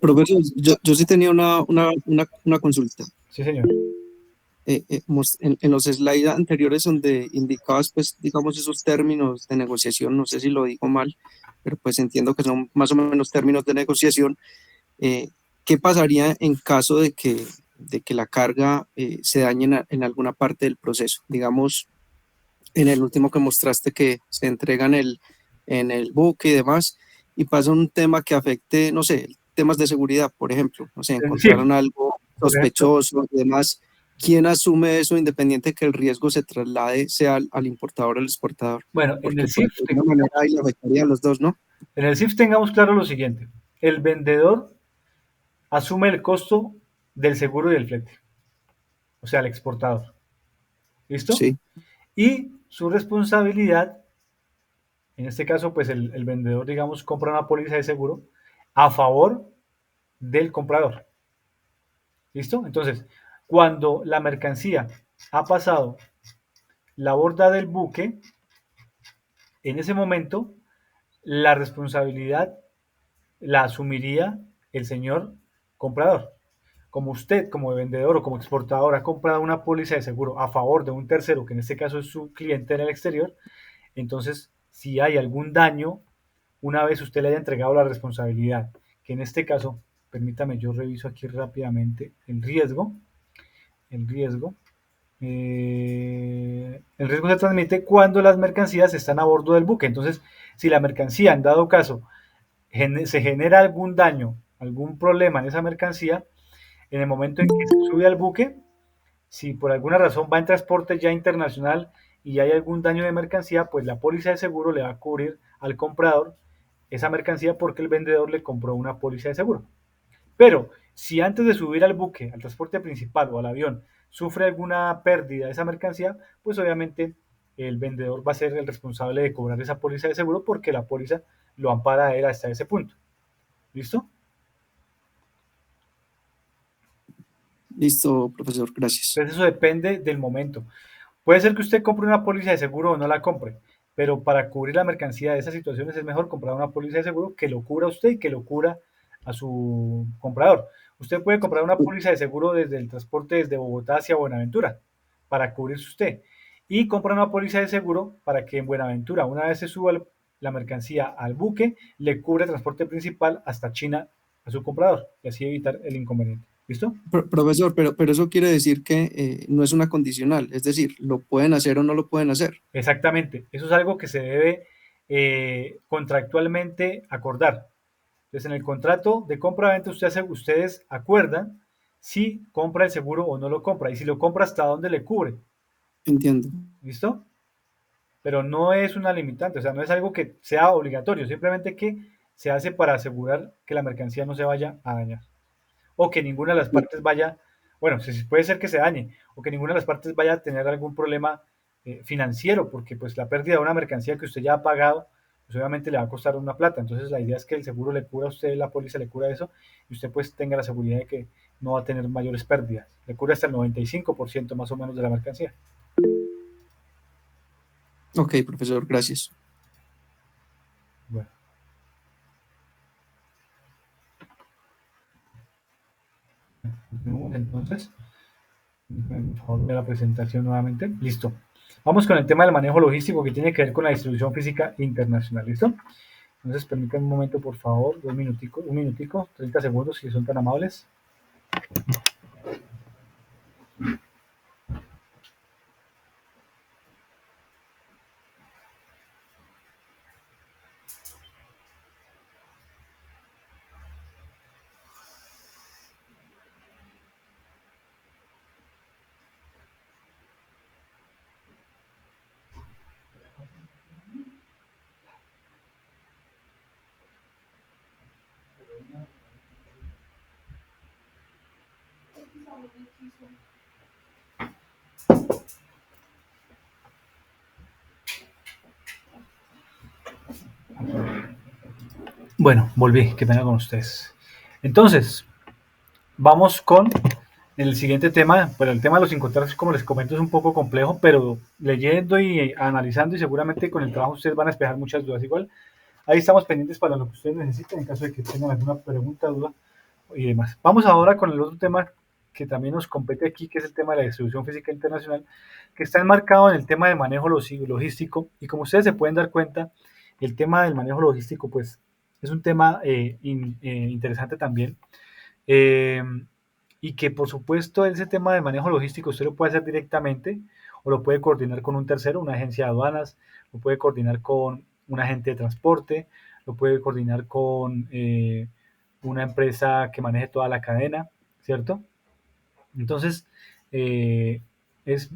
Profesor, yo sí tenía una consulta. Sí, señor. En los slides anteriores donde indicabas, pues, digamos, esos términos de negociación, no sé si lo digo mal, pero pues entiendo que son más o menos términos de negociación. ¿Qué pasaría en caso de que la carga se dañe en alguna parte del proceso? Digamos, en el último que mostraste que se entrega en el buque y demás, y pasa un tema que afecte, no sé, temas de seguridad, por ejemplo, no sé, Sí, encontraron algo por ejemplo, sospechoso y demás. ¿Quién asume eso independiente de que el riesgo se traslade, sea al importador o al exportador? bueno, Porque pues, de alguna manera ahí le afectaría a los dos, ¿no? en el CIF tengamos claro lo siguiente. El vendedor asume el costo del seguro y del flete, o sea, el exportador. ¿Listo? Sí, Y su responsabilidad, en este caso, pues el vendedor, digamos, compra una póliza de seguro a favor del comprador. ¿Listo? Entonces, cuando la mercancía ha pasado la borda del buque, en ese momento la responsabilidad la asumiría el señor comprador. Como usted, como vendedor o como exportador, ha comprado una póliza de seguro a favor de un tercero, que en este caso es su cliente en el exterior, entonces, si hay algún daño, una vez usted le haya entregado la responsabilidad, que en este caso, permítame, yo reviso aquí rápidamente el riesgo, el riesgo se transmite cuando las mercancías están a bordo del buque. Entonces, si la mercancía, en dado caso, se genera algún daño, algún problema en esa mercancía, en el momento en que se sube al buque, si por alguna razón va en transporte ya internacional y hay algún daño de mercancía, pues la póliza de seguro le va a cubrir al comprador esa mercancía porque el vendedor le compró una póliza de seguro. Pero si antes de subir al buque, al transporte principal o al avión, sufre alguna pérdida de esa mercancía, pues obviamente el vendedor va a ser el responsable de cobrar esa póliza de seguro porque la póliza lo ampara a él hasta ese punto. ¿Listo? listo, profesor, gracias. Entonces eso depende del momento. Puede ser que usted compre una póliza de seguro o no la compre. pero para cubrir la mercancía de esas situaciones es mejor comprar una póliza de seguro que lo cubra a usted y que lo cubra a su comprador. Usted puede comprar una póliza de seguro desde el transporte desde Bogotá hacia Buenaventura para cubrirse usted y compra una póliza de seguro para que en Buenaventura, una vez se suba la mercancía al buque, le cubre el transporte principal hasta China a su comprador y así evitar el inconveniente. ¿Listo? Profesor, pero eso quiere decir que no es una condicional, es decir, lo pueden hacer o no lo pueden hacer. Exactamente. Eso es algo que se debe contractualmente acordar. Entonces, en el contrato de compra-venta ustedes acuerdan si compra el seguro o no lo compra y si lo compra hasta dónde le cubre. Entiendo. ¿Listo? Pero no es una limitante, o sea, no es algo que sea obligatorio, simplemente que se hace para asegurar que la mercancía no se vaya a dañar o que ninguna de las partes vaya, bueno, puede ser que se dañe o que ninguna de las partes vaya a tener algún problema financiero, porque pues la pérdida de una mercancía que usted ya ha pagado, pues obviamente le va a costar una plata. Entonces la idea es que el seguro le cubra a usted, la póliza le cubra eso y usted pues tenga la seguridad de que no va a tener mayores pérdidas. Le cubre hasta el 95% más o menos de la mercancía. Ok, profesor, gracias. Bueno. Entonces, por favor, de la presentación nuevamente. Listo. Vamos con el tema del manejo logístico que tiene que ver con la distribución física internacional. ¿Listo? Entonces, permítanme un momento, por favor, un minutico, 30 segundos, si son tan amables. Bueno, volví, que pena con ustedes. Entonces, vamos con el siguiente tema. Pero el tema de los encontrados, como les comento, es un poco complejo, pero leyendo y analizando y seguramente con el trabajo ustedes van a despejar muchas dudas. Igual, ahí estamos pendientes para lo que ustedes necesiten en caso de que tengan alguna pregunta, duda y demás. Vamos ahora con el otro tema que también nos compete aquí, que es el tema de la distribución física internacional, que está enmarcado en el tema de manejo logístico. Y como ustedes se pueden dar cuenta, el tema del manejo logístico, pues, es un tema interesante también. Eh, y que, por supuesto, ese tema de manejo logístico usted lo puede hacer directamente o lo puede coordinar con un tercero, una agencia de aduanas, lo puede coordinar con un agente de transporte, lo puede coordinar con una empresa que maneje toda la cadena, ¿cierto? Entonces, es,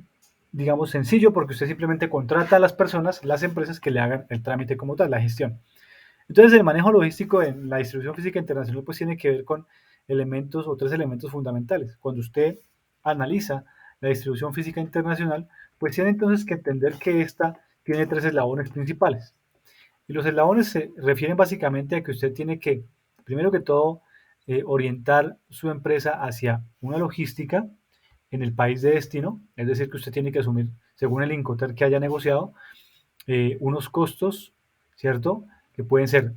digamos, sencillo porque usted simplemente contrata a las personas, las empresas que le hagan el trámite como tal, la gestión. Entonces, el manejo logístico en la distribución física internacional pues tiene que ver con elementos o tres elementos fundamentales. Cuando usted analiza la distribución física internacional, pues tiene entonces que entender que esta tiene tres eslabones principales. Y los eslabones se refieren básicamente a que usted tiene que, primero que todo, orientar su empresa hacia una logística en el país de destino, es decir, que usted tiene que asumir, según el Incoterm que haya negociado, unos costos, ¿cierto? Que pueden ser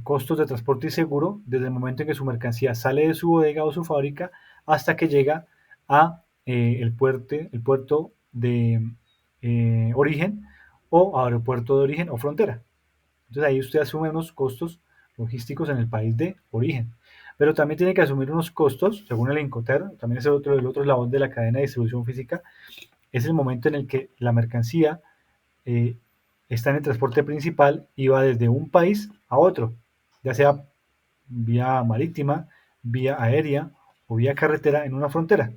costos de transporte y seguro desde el momento en que su mercancía sale de su bodega o su fábrica hasta que llega a el puerto de origen o aeropuerto de origen o frontera. Entonces ahí usted asume unos costos logísticos en el país de origen. Pero también tiene que asumir unos costos, según el Incoterm, también es el otro eslabón de la cadena de distribución física, es el momento en el que la mercancía eh, está en el transporte principal y va desde un país a otro, ya sea vía marítima, vía aérea o vía carretera en una frontera.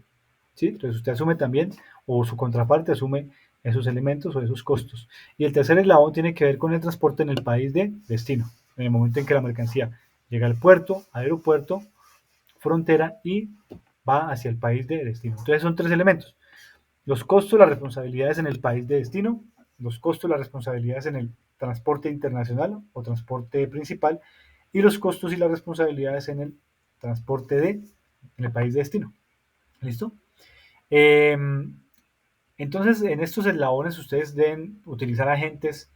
¿Sí? Entonces usted asume también, o su contraparte asume esos elementos o esos costos. Y el tercer eslabón tiene que ver con el transporte en el país de destino, en el momento en que la mercancía llega al puerto, aeropuerto, frontera y va hacia el país de destino. Entonces son tres elementos. Los costos, las responsabilidades en el país de destino, los costos, las responsabilidades en el transporte internacional o transporte principal y los costos y las responsabilidades en el transporte en el país de destino. ¿Listo? Entonces, en estos eslabones ustedes deben utilizar agentes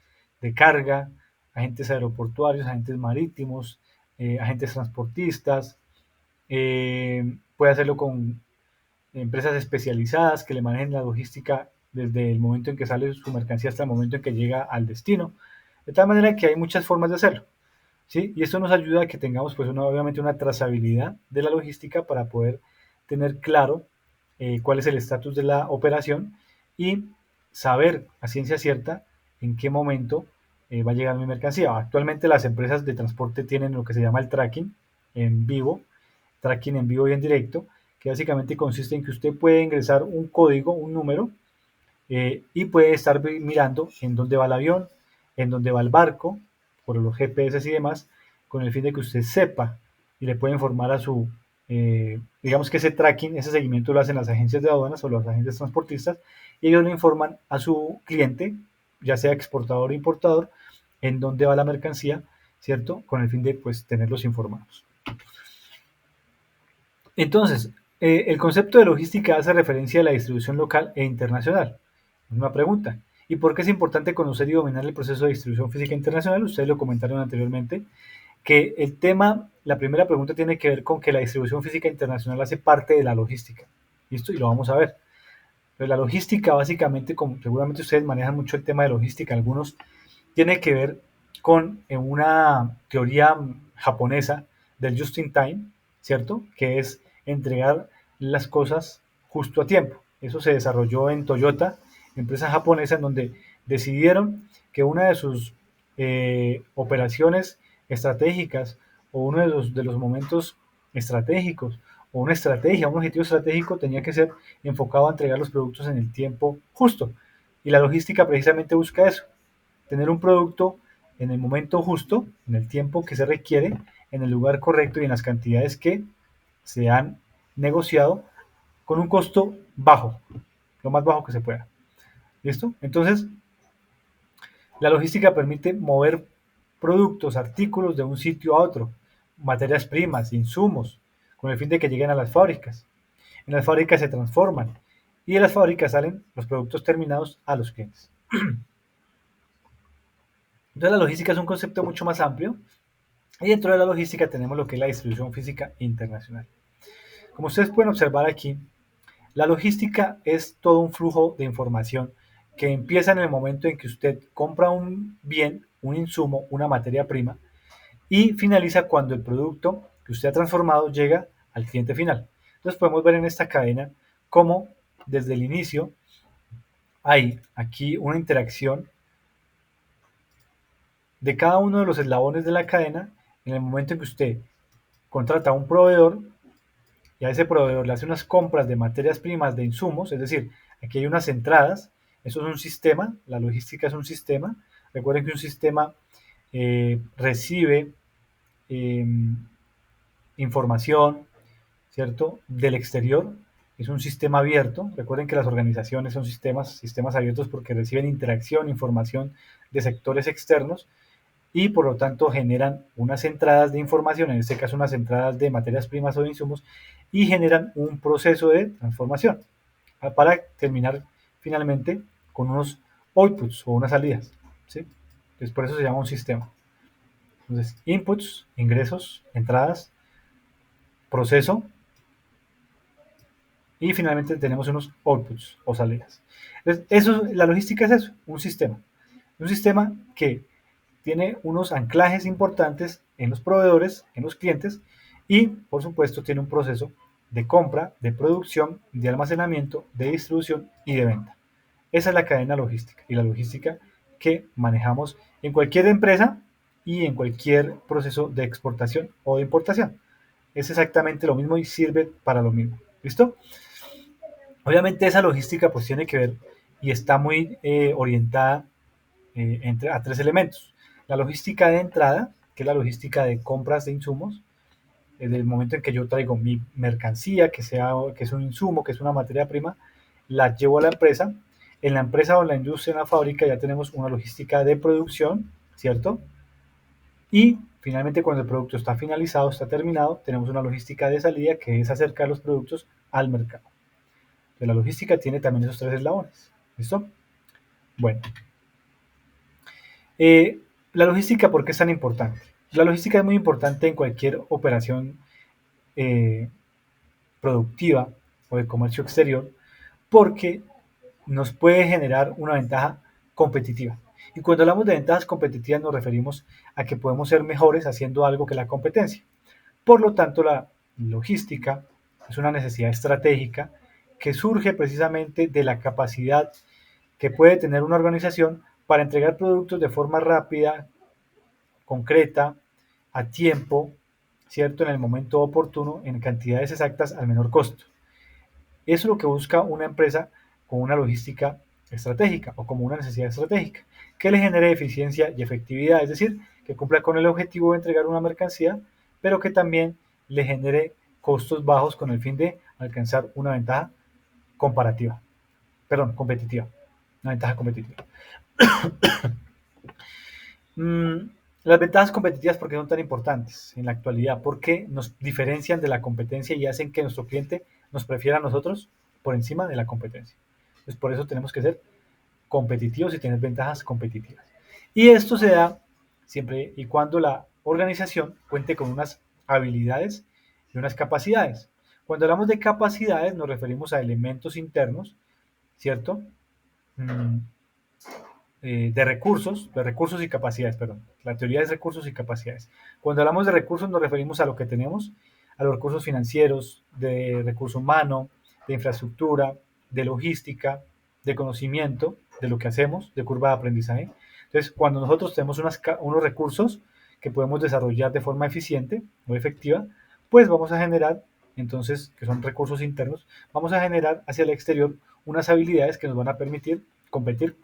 de carga, agentes aeroportuarios, agentes marítimos, agentes transportistas, puede hacerlo con empresas especializadas que le manejen la logística desde el momento en que sale su mercancía hasta el momento en que llega al destino. De tal manera que hay muchas formas de hacerlo, ¿sí? Y esto nos ayuda a que tengamos, pues, obviamente una trazabilidad de la logística para poder tener claro cuál es el estatus de la operación y saber a ciencia cierta en qué momento va a llegar mi mercancía. Actualmente las empresas de transporte tienen lo que se llama el tracking en vivo y en directo, que básicamente consiste en que usted puede ingresar un código, un número, y puede estar mirando en dónde va el avión, en dónde va el barco, por los GPS y demás, con el fin de que usted sepa y le pueda informar a su, digamos que ese tracking, ese seguimiento lo hacen las agencias de aduanas o los agentes transportistas, y ellos le informan a su cliente, ya sea exportador o importador, en dónde va la mercancía, ¿cierto? Con el fin de, pues, tenerlos informados. Entonces, el concepto de logística hace referencia a la distribución local e internacional. Una pregunta. ¿Y por qué es importante conocer y dominar el proceso de distribución física internacional? Ustedes lo comentaron anteriormente, que el tema, la primera pregunta tiene que ver con que la distribución física internacional hace parte de la logística. ¿Listo? Y lo vamos a ver. Pero la logística, básicamente, como seguramente ustedes manejan mucho el tema de logística, algunos, tiene que ver con una teoría japonesa del just in time, ¿cierto? Que es entregar las cosas justo a tiempo. Eso se desarrolló en Toyota, empresa japonesa, en donde decidieron que una de sus operaciones estratégicas o uno de los momentos estratégicos o una estrategia, un objetivo estratégico tenía que ser enfocado a entregar los productos en el tiempo justo. Y la logística precisamente busca eso, tener un producto en el momento justo, en el tiempo que se requiere, en el lugar correcto y en las cantidades que se han negociado con un costo bajo, lo más bajo que se pueda. ¿Listo? Entonces, la logística permite mover productos, artículos de un sitio a otro, materias primas, insumos, con el fin de que lleguen a las fábricas. En las fábricas se transforman y de las fábricas salen los productos terminados a los clientes. Entonces la logística es un concepto mucho más amplio y dentro de la logística tenemos lo que es la distribución física internacional. Como ustedes pueden observar aquí, la logística es todo un flujo de información que empieza en el momento en que usted compra un bien, un insumo, una materia prima y finaliza cuando el producto que usted ha transformado llega al cliente final. Entonces podemos ver en esta cadena cómo desde el inicio hay aquí una interacción de cada uno de los eslabones de la cadena en el momento en que usted contrata a un proveedor y a ese proveedor le hace unas compras de materias primas, de insumos, es decir, aquí hay unas entradas, eso es un sistema, la logística es un sistema. Recuerden que un sistema recibe información, ¿cierto?, del exterior, es un sistema abierto. Recuerden que las organizaciones son sistemas abiertos porque reciben interacción, información de sectores externos y por lo tanto generan unas entradas de información, en este caso unas entradas de materias primas o de insumos, y generan un proceso de transformación para terminar finalmente con unos outputs o unas salidas, ¿sí? Entonces por eso se llama un sistema. Entonces, inputs, ingresos, entradas, proceso, y finalmente tenemos unos outputs o salidas. Entonces, la logística es eso, un sistema que tiene unos anclajes importantes en los proveedores, en los clientes, y por supuesto tiene un proceso de compra, de producción, de almacenamiento, de distribución y de venta. Esa es la cadena logística y la logística que manejamos en cualquier empresa y en cualquier proceso de exportación o de importación. Es exactamente lo mismo y sirve para lo mismo. ¿Listo? Obviamente esa logística pues tiene que ver y está muy orientada a tres elementos. La logística de entrada, que es la logística de compras de insumos, desde el momento en que yo traigo mi mercancía, que es un insumo, que es una materia prima, la llevo a la empresa. En la empresa o en la industria, en la fábrica, ya tenemos una logística de producción, ¿cierto? Y finalmente, cuando el producto está finalizado, está terminado, tenemos una logística de salida, que es acercar los productos al mercado. Entonces, la logística tiene también esos tres eslabones. ¿Listo? Bueno. La logística, ¿por qué es tan importante? La logística es muy importante en cualquier operación eh, productiva o de comercio exterior porque nos puede generar una ventaja competitiva. Y cuando hablamos de ventajas competitivas nos referimos a que podemos ser mejores haciendo algo que la competencia. Por lo tanto, la logística es una necesidad estratégica que surge precisamente de la capacidad que puede tener una organización para entregar productos de forma rápida, concreta, a tiempo, ¿cierto? En el momento oportuno, en cantidades exactas, al menor costo. Eso es lo que busca una empresa con una logística estratégica o como una necesidad estratégica, que le genere eficiencia y efectividad, es decir, que cumpla con el objetivo de entregar una mercancía, pero que también le genere costos bajos con el fin de alcanzar una ventaja comparativa, perdón, competitiva, una ventaja competitiva. Las ventajas competitivas, ¿por qué son tan importantes en la actualidad? Porque nos diferencian de la competencia y hacen que nuestro cliente nos prefiera a nosotros por encima de la competencia. Entonces, por eso tenemos que ser competitivos y tener ventajas competitivas. Y esto se da siempre y cuando la organización cuente con unas habilidades y unas capacidades. Cuando hablamos de capacidades nos referimos a elementos internos, ¿cierto? De recursos y capacidades, perdón. La teoría es recursos y capacidades. Cuando hablamos de recursos nos referimos a lo que tenemos, a los recursos financieros, de recurso humano, de infraestructura, de logística, de conocimiento, de lo que hacemos, de curva de aprendizaje. Entonces, cuando nosotros tenemos unos recursos que podemos desarrollar de forma eficiente o efectiva, pues vamos a generar, entonces, que son recursos internos, vamos a generar hacia el exterior unas habilidades que nos van a permitir competir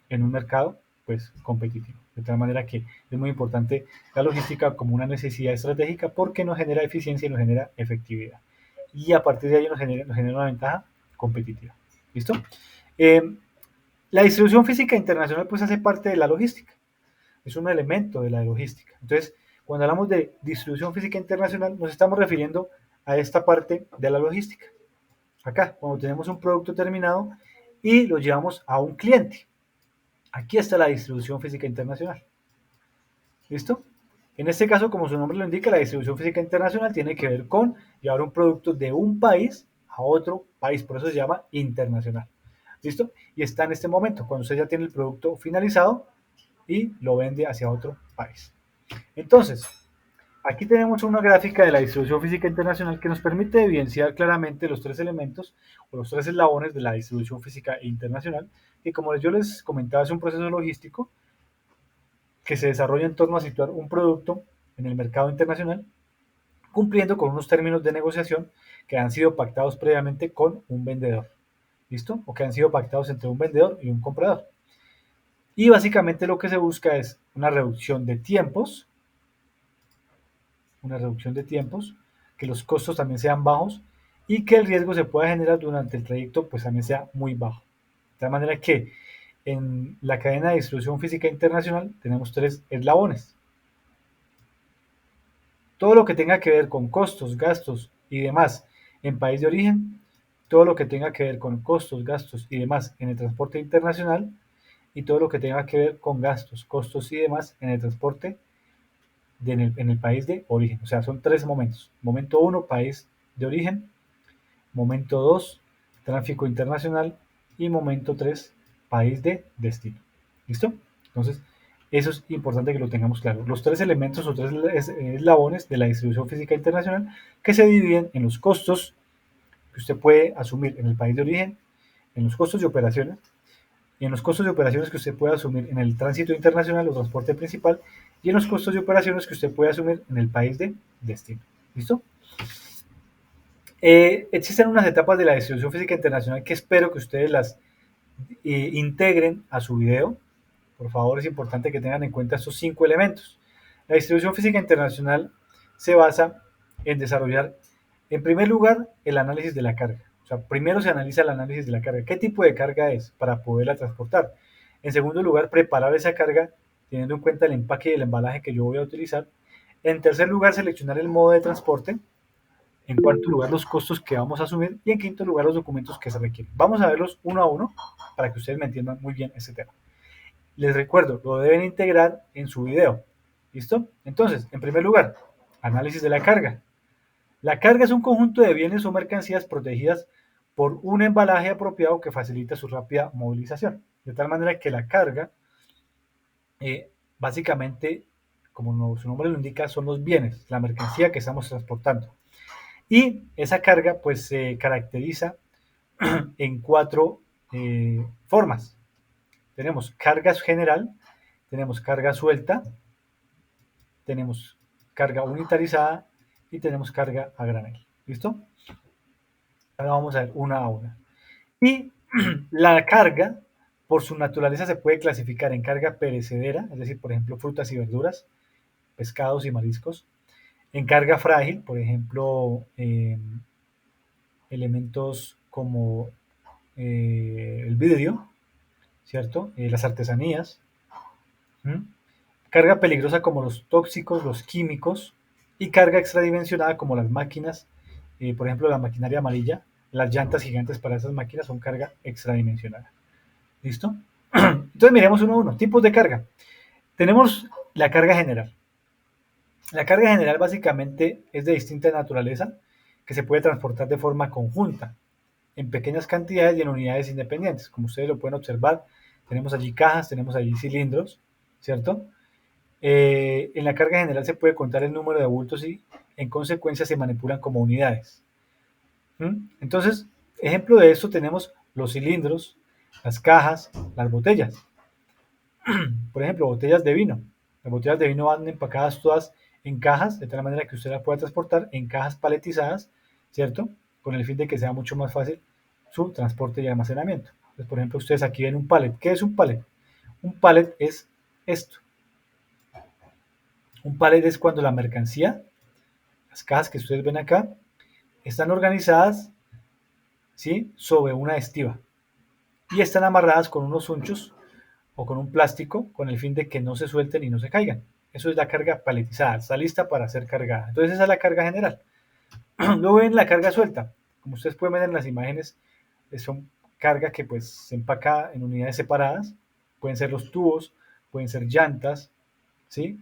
en un mercado pues competitivo. De tal manera que es muy importante la logística como una necesidad estratégica porque nos genera eficiencia y nos genera efectividad. Y a partir de ahí nos genera una ventaja competitiva. ¿Listo? La distribución física internacional pues hace parte de la logística. Es un elemento de la logística. Entonces, cuando hablamos de distribución física internacional, nos estamos refiriendo a esta parte de la logística. Acá, cuando tenemos un producto terminado y lo llevamos a un cliente. Aquí está la distribución física internacional. ¿Listo? En este caso, como su nombre lo indica, la distribución física internacional tiene que ver con llevar un producto de un país a otro país, por eso se llama internacional. ¿Listo? Y está en este momento, cuando usted ya tiene el producto finalizado y lo vende hacia otro país. Entonces, aquí tenemos una gráfica de la distribución física internacional que nos permite evidenciar claramente los tres elementos o los tres eslabones de la distribución física internacional, que como yo les comentaba es un proceso logístico que se desarrolla en torno a situar un producto en el mercado internacional, cumpliendo con unos términos de negociación que han sido pactados previamente con un vendedor. ¿Listo? O que han sido pactados entre un vendedor y un comprador. Y básicamente lo que se busca es una reducción de tiempos, que los costos también sean bajos y que el riesgo se pueda generar durante el trayecto pues también sea muy bajo. De tal manera que en la cadena de distribución física internacional tenemos tres eslabones. Todo lo que tenga que ver con costos, gastos y demás en país de origen, todo lo que tenga que ver con costos, gastos y demás en el transporte internacional y todo lo que tenga que ver con gastos, costos y demás en el transporte en el país de origen. O sea, son tres momentos. Momento 1, país de origen. Momento 2, tráfico internacional. Y momento 3, país de destino. ¿Listo? Entonces, eso es importante que lo tengamos claro. Los tres elementos o tres eslabones de la distribución física internacional que se dividen en los costos que usted puede asumir en el país de origen, en los costos de operaciones, y en los costos de operaciones que usted puede asumir en el tránsito internacional o transporte principal, y en los costos de operaciones que usted puede asumir en el país de destino. ¿Listo? Existen unas etapas de la distribución física internacional que espero que ustedes las integren a su video. Por favor, es importante que tengan en cuenta estos 5 elementos. La distribución física internacional se basa en desarrollar, en primer lugar, el análisis de la carga. O sea, primero se analiza el análisis de la carga. ¿Qué tipo de carga es para poderla transportar? En segundo lugar, preparar esa carga teniendo en cuenta el empaque y el embalaje que yo voy a utilizar. En tercer lugar, seleccionar el modo de transporte. En cuarto lugar, los costos que vamos a asumir. Y en quinto lugar, los documentos que se requieren. Vamos a verlos uno a uno para que ustedes me entiendan muy bien este tema. les recuerdo, lo deben integrar en su video. ¿Listo? Entonces, en primer lugar, análisis de la carga. La carga es un conjunto de bienes o mercancías protegidas por un embalaje apropiado que facilita su rápida movilización. De tal manera que la carga, básicamente, como su nombre lo indica, son los bienes, la mercancía que estamos transportando. Y esa carga pues se caracteriza en 4 formas. Tenemos carga general, tenemos carga suelta, tenemos carga unitarizada y tenemos carga a granel. ¿Listo? Ahora vamos a ver una a una. Y la carga, por su naturaleza, se puede clasificar en carga perecedera, es decir, por ejemplo, frutas y verduras, pescados y mariscos. En carga frágil, por ejemplo, elementos como el vidrio, ¿cierto? Las artesanías. ¿Mm? Carga peligrosa como los tóxicos, los químicos. Y carga extradimensionada como las máquinas, por ejemplo, la maquinaria amarilla. Las llantas gigantes para esas máquinas son carga extradimensionada. ¿Listo? Entonces miremos uno a uno. Tipos de carga. Tenemos la carga general. La carga general básicamente es de distinta naturaleza que se puede transportar de forma conjunta, en pequeñas cantidades y en unidades independientes. Como ustedes lo pueden observar, tenemos allí cajas, tenemos allí cilindros, ¿cierto? En la carga general se puede contar el número de bultos y en consecuencia se manipulan como unidades. Entonces, ejemplo de esto tenemos los cilindros, las cajas, las botellas. Por ejemplo, botellas de vino. Las botellas de vino van empacadas todas en cajas, de tal manera que usted las pueda transportar en cajas paletizadas, ¿cierto? Con el fin de que sea mucho más fácil su transporte y almacenamiento. Entonces, por ejemplo, ustedes aquí ven un pallet. ¿Qué es un pallet? Un pallet es esto. Un pallet es cuando la mercancía, las cajas que ustedes ven acá, están organizadas, ¿sí?, sobre una estiba y están amarradas con unos unchos o con un plástico con el fin de que no se suelten y no se caigan. Eso es la carga paletizada, está lista para ser cargada. Entonces esa es la carga general. Luego ven la carga suelta. Como ustedes pueden ver en las imágenes, son carga que pues se empaca en unidades separadas. Pueden ser los tubos, pueden ser llantas, ¿sí?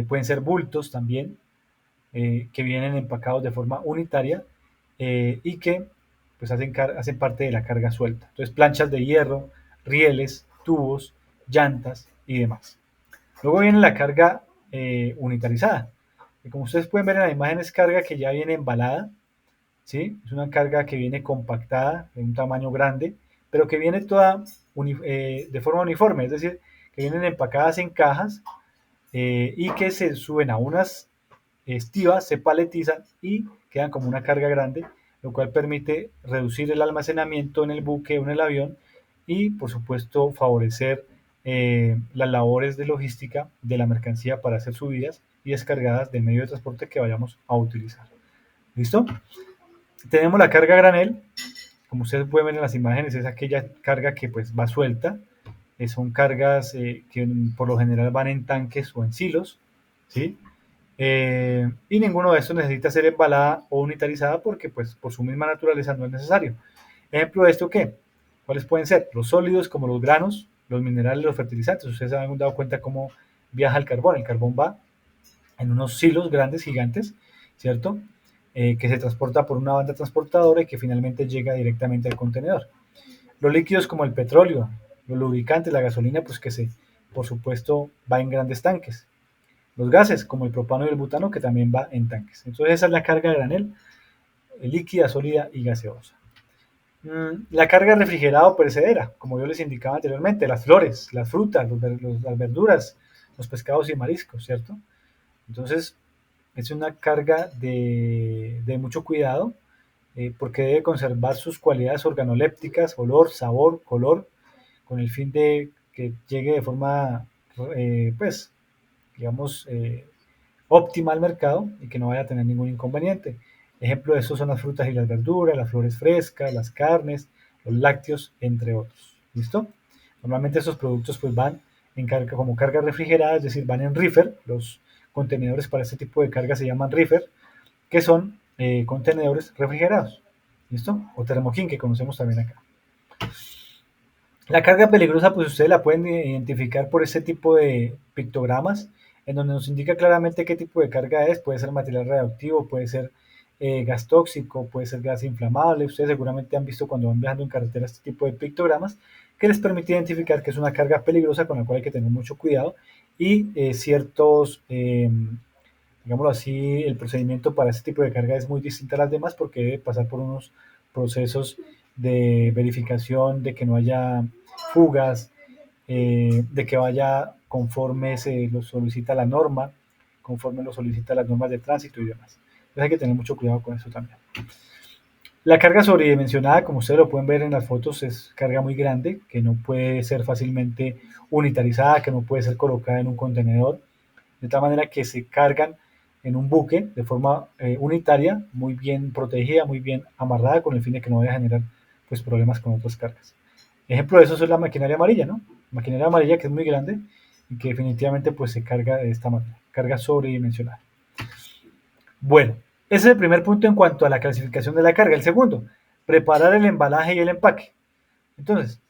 Pueden ser bultos también, que vienen empacados de forma unitaria y que pues hacen parte de la carga suelta. Entonces planchas de hierro, rieles, tubos, llantas y demás. Luego viene la carga unitarizada. Y como ustedes pueden ver en la imagen, es carga que ya viene embalada, ¿sí? Es una carga que viene compactada, de un tamaño grande, pero que viene toda de forma uniforme, es decir, que vienen empacadas en cajas y que se suben a unas estivas, se paletizan y quedan como una carga grande, lo cual permite reducir el almacenamiento en el buque o en el avión y, por supuesto, favorecer las labores de logística de la mercancía para hacer subidas y descargadas del medio de transporte que vayamos a utilizar. ¿Listo? Tenemos la carga granel. Como ustedes pueden ver en las imágenes, es aquella carga que pues va suelta. Son cargas que por lo general van en tanques o en silos, ¿sí? Y ninguno de estos necesita ser embalada o unitarizada porque pues por su misma naturaleza no es necesario. Ejemplo de esto, ¿qué? ¿Cuáles pueden ser? Los sólidos como los granos, los minerales, los fertilizantes. Ustedes se han dado cuenta cómo viaja el carbón. El carbón va en unos silos grandes, gigantes, ¿cierto? Que se transporta por una banda transportadora y que finalmente llega directamente al contenedor. Los líquidos como el petróleo, los lubricantes, la gasolina, pues que por supuesto, va en grandes tanques. Los gases, como el propano y el butano, que también va en tanques. Entonces esa es la carga a granel, líquida, sólida y gaseosa. La carga refrigerada o perecedera, como yo les indicaba anteriormente, las flores, las frutas, las verduras, los pescados y mariscos, ¿cierto? Entonces es una carga de mucho cuidado porque debe conservar sus cualidades organolépticas, olor, sabor, color, con el fin de que llegue de forma, pues, digamos, óptima al mercado y que no vaya a tener ningún inconveniente. Ejemplo de esto son las frutas y las verduras, las flores frescas, las carnes, los lácteos, entre otros. ¿Listo? Normalmente estos productos pues van en carga, como carga refrigerada, es decir, van en reefer. Los contenedores para este tipo de carga se llaman reefer, que son contenedores refrigerados. ¿Listo? O termoquín, que conocemos también acá. La carga peligrosa, pues ustedes la pueden identificar por este tipo de pictogramas, en donde nos indica claramente qué tipo de carga es. Puede ser material radioactivo, puede ser gas tóxico, puede ser gas inflamable. Ustedes seguramente han visto cuando van viajando en carretera este tipo de pictogramas que les permite identificar que es una carga peligrosa con la cual hay que tener mucho cuidado y ciertos, digámoslo así, el procedimiento para este tipo de carga es muy distinto a las demás porque debe pasar por unos procesos de verificación de que no haya fugas, de que vaya conforme se lo solicita la norma, conforme lo solicita las normas de tránsito y demás. Entonces hay que tener mucho cuidado con eso también. La carga sobredimensionada, como ustedes lo pueden ver en las fotos, es carga muy grande, que no puede ser fácilmente unitarizada, que no puede ser colocada en un contenedor, de tal manera que se cargan en un buque de forma unitaria, muy bien protegida, muy bien amarrada, con el fin de que no vaya a generar pues, problemas con otras cargas. Ejemplo de eso es la maquinaria amarilla, ¿no? Maquinaria amarilla que es muy grande y que definitivamente pues se carga de esta manera, carga sobredimensionada. Bueno, ese es el primer punto en cuanto a la clasificación de la carga. El segundo, preparar el embalaje y el empaque. Entonces,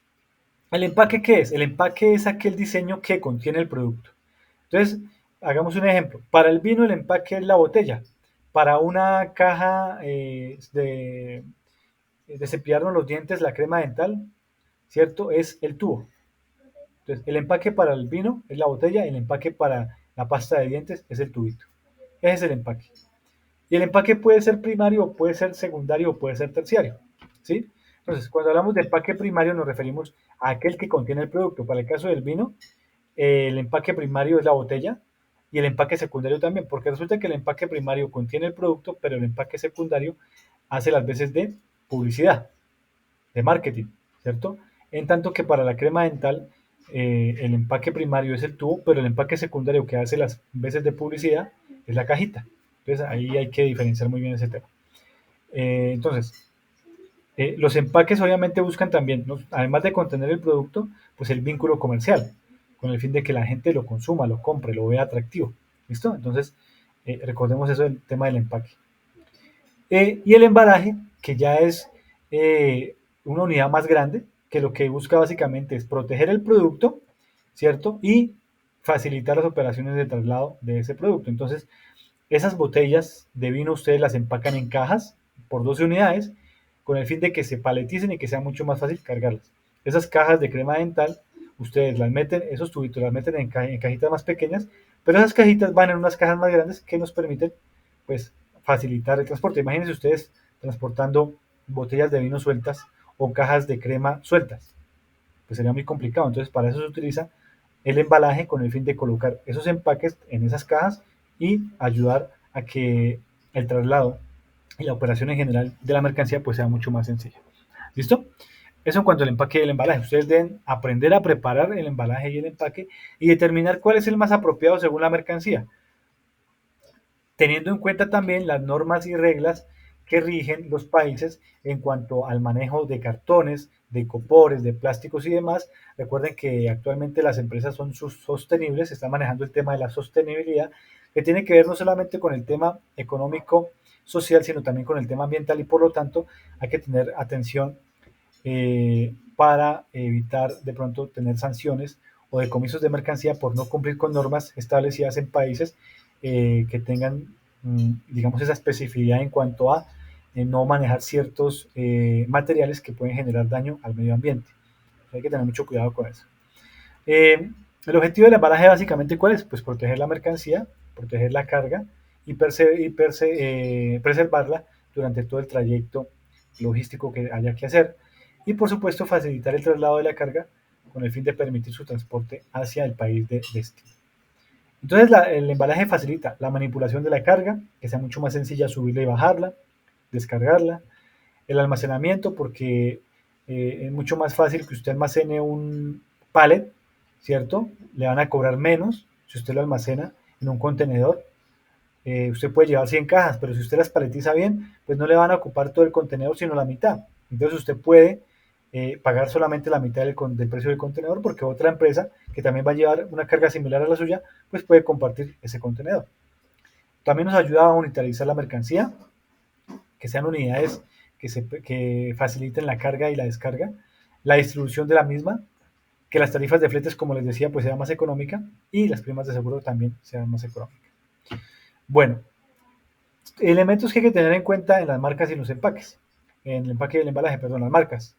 ¿el empaque qué es? El empaque es aquel diseño que contiene el producto. Entonces, hagamos un ejemplo. Para el vino el empaque es la botella. Para una caja de cepillarnos los dientes, la crema dental, ¿cierto? Es el tubo. Entonces, el empaque para el vino es la botella, el empaque para la pasta de dientes es el tubito. Ese es el empaque. Y el empaque puede ser primario, puede ser secundario o puede ser terciario. ¿Sí? Entonces, cuando hablamos de empaque primario nos referimos a aquel que contiene el producto. Para el caso del vino, el empaque primario es la botella y el empaque secundario también, porque resulta que el empaque primario contiene el producto, pero el empaque secundario hace las veces de publicidad, de marketing, ¿cierto? En tanto que para la crema dental, el empaque primario es el tubo, pero el empaque secundario que hace las veces de publicidad es la cajita. Entonces ahí hay que diferenciar muy bien ese tema. Entonces, los empaques obviamente buscan también, ¿no? Además de contener el producto, pues el vínculo comercial, con el fin de que la gente lo consuma, lo compre, lo vea atractivo. ¿Listo? Entonces, recordemos eso del tema del empaque. Y el embalaje, que ya es una unidad más grande, que lo que busca básicamente es proteger el producto, ¿cierto? Y facilitar las operaciones de traslado de ese producto. Entonces, esas botellas de vino ustedes las empacan en cajas por 12 unidades con el fin de que se paleticen y que sea mucho más fácil cargarlas. Esas cajas de crema dental, ustedes las meten, esos tubitos las meten en cajitas más pequeñas, pero esas cajitas van en unas cajas más grandes que nos permiten pues facilitar el transporte. Imagínense ustedes transportando botellas de vino sueltas o cajas de crema sueltas. Pues sería muy complicado. Entonces para eso se utiliza el embalaje con el fin de colocar esos empaques en esas cajas y ayudar a que el traslado y la operación en general de la mercancía pues sea mucho más sencilla. ¿Listo? Eso en cuanto al empaque y el embalaje. Ustedes deben aprender a preparar el embalaje y el empaque y determinar cuál es el más apropiado según la mercancía, teniendo en cuenta también las normas y reglas que rigen los países en cuanto al manejo de cartones, de copores, de plásticos y demás. Recuerden que actualmente las empresas son sostenibles, se está manejando el tema de la sostenibilidad, que tiene que ver no solamente con el tema económico, social, sino también con el tema ambiental y por lo tanto hay que tener atención para evitar de pronto tener sanciones o decomisos de mercancía por no cumplir con normas establecidas en países que tengan, digamos, esa especificidad en cuanto a no manejar ciertos materiales que pueden generar daño al medio ambiente. Hay que tener mucho cuidado con eso. El objetivo del embalaje básicamente, ¿cuál es? Pues proteger la mercancía, proteger la carga y preservarla durante todo el trayecto logístico que haya que hacer. Y por supuesto facilitar el traslado de la carga con el fin de permitir su transporte hacia el país de destino. Entonces el embalaje facilita la manipulación de la carga, que sea mucho más sencilla subirla y bajarla, descargarla. El almacenamiento, porque es mucho más fácil que usted almacene un pallet, ¿cierto? Le van a cobrar menos si usted lo almacena en un contenedor. Usted puede llevar 100 cajas, pero si usted las paletiza bien, pues no le van a ocupar todo el contenedor, sino la mitad. Entonces usted puede pagar solamente la mitad del precio del contenedor porque otra empresa que también va a llevar una carga similar a la suya, pues puede compartir ese contenedor. También nos ayuda a monitorizar la mercancía, que sean unidades que faciliten la carga y la descarga, la distribución de la misma, que las tarifas de fletes, como les decía, pues sea más económica y las primas de seguro también sean más económicas. Bueno, elementos que hay que tener en cuenta en las marcas y los empaques, en el empaque y el embalaje, perdón, las marcas.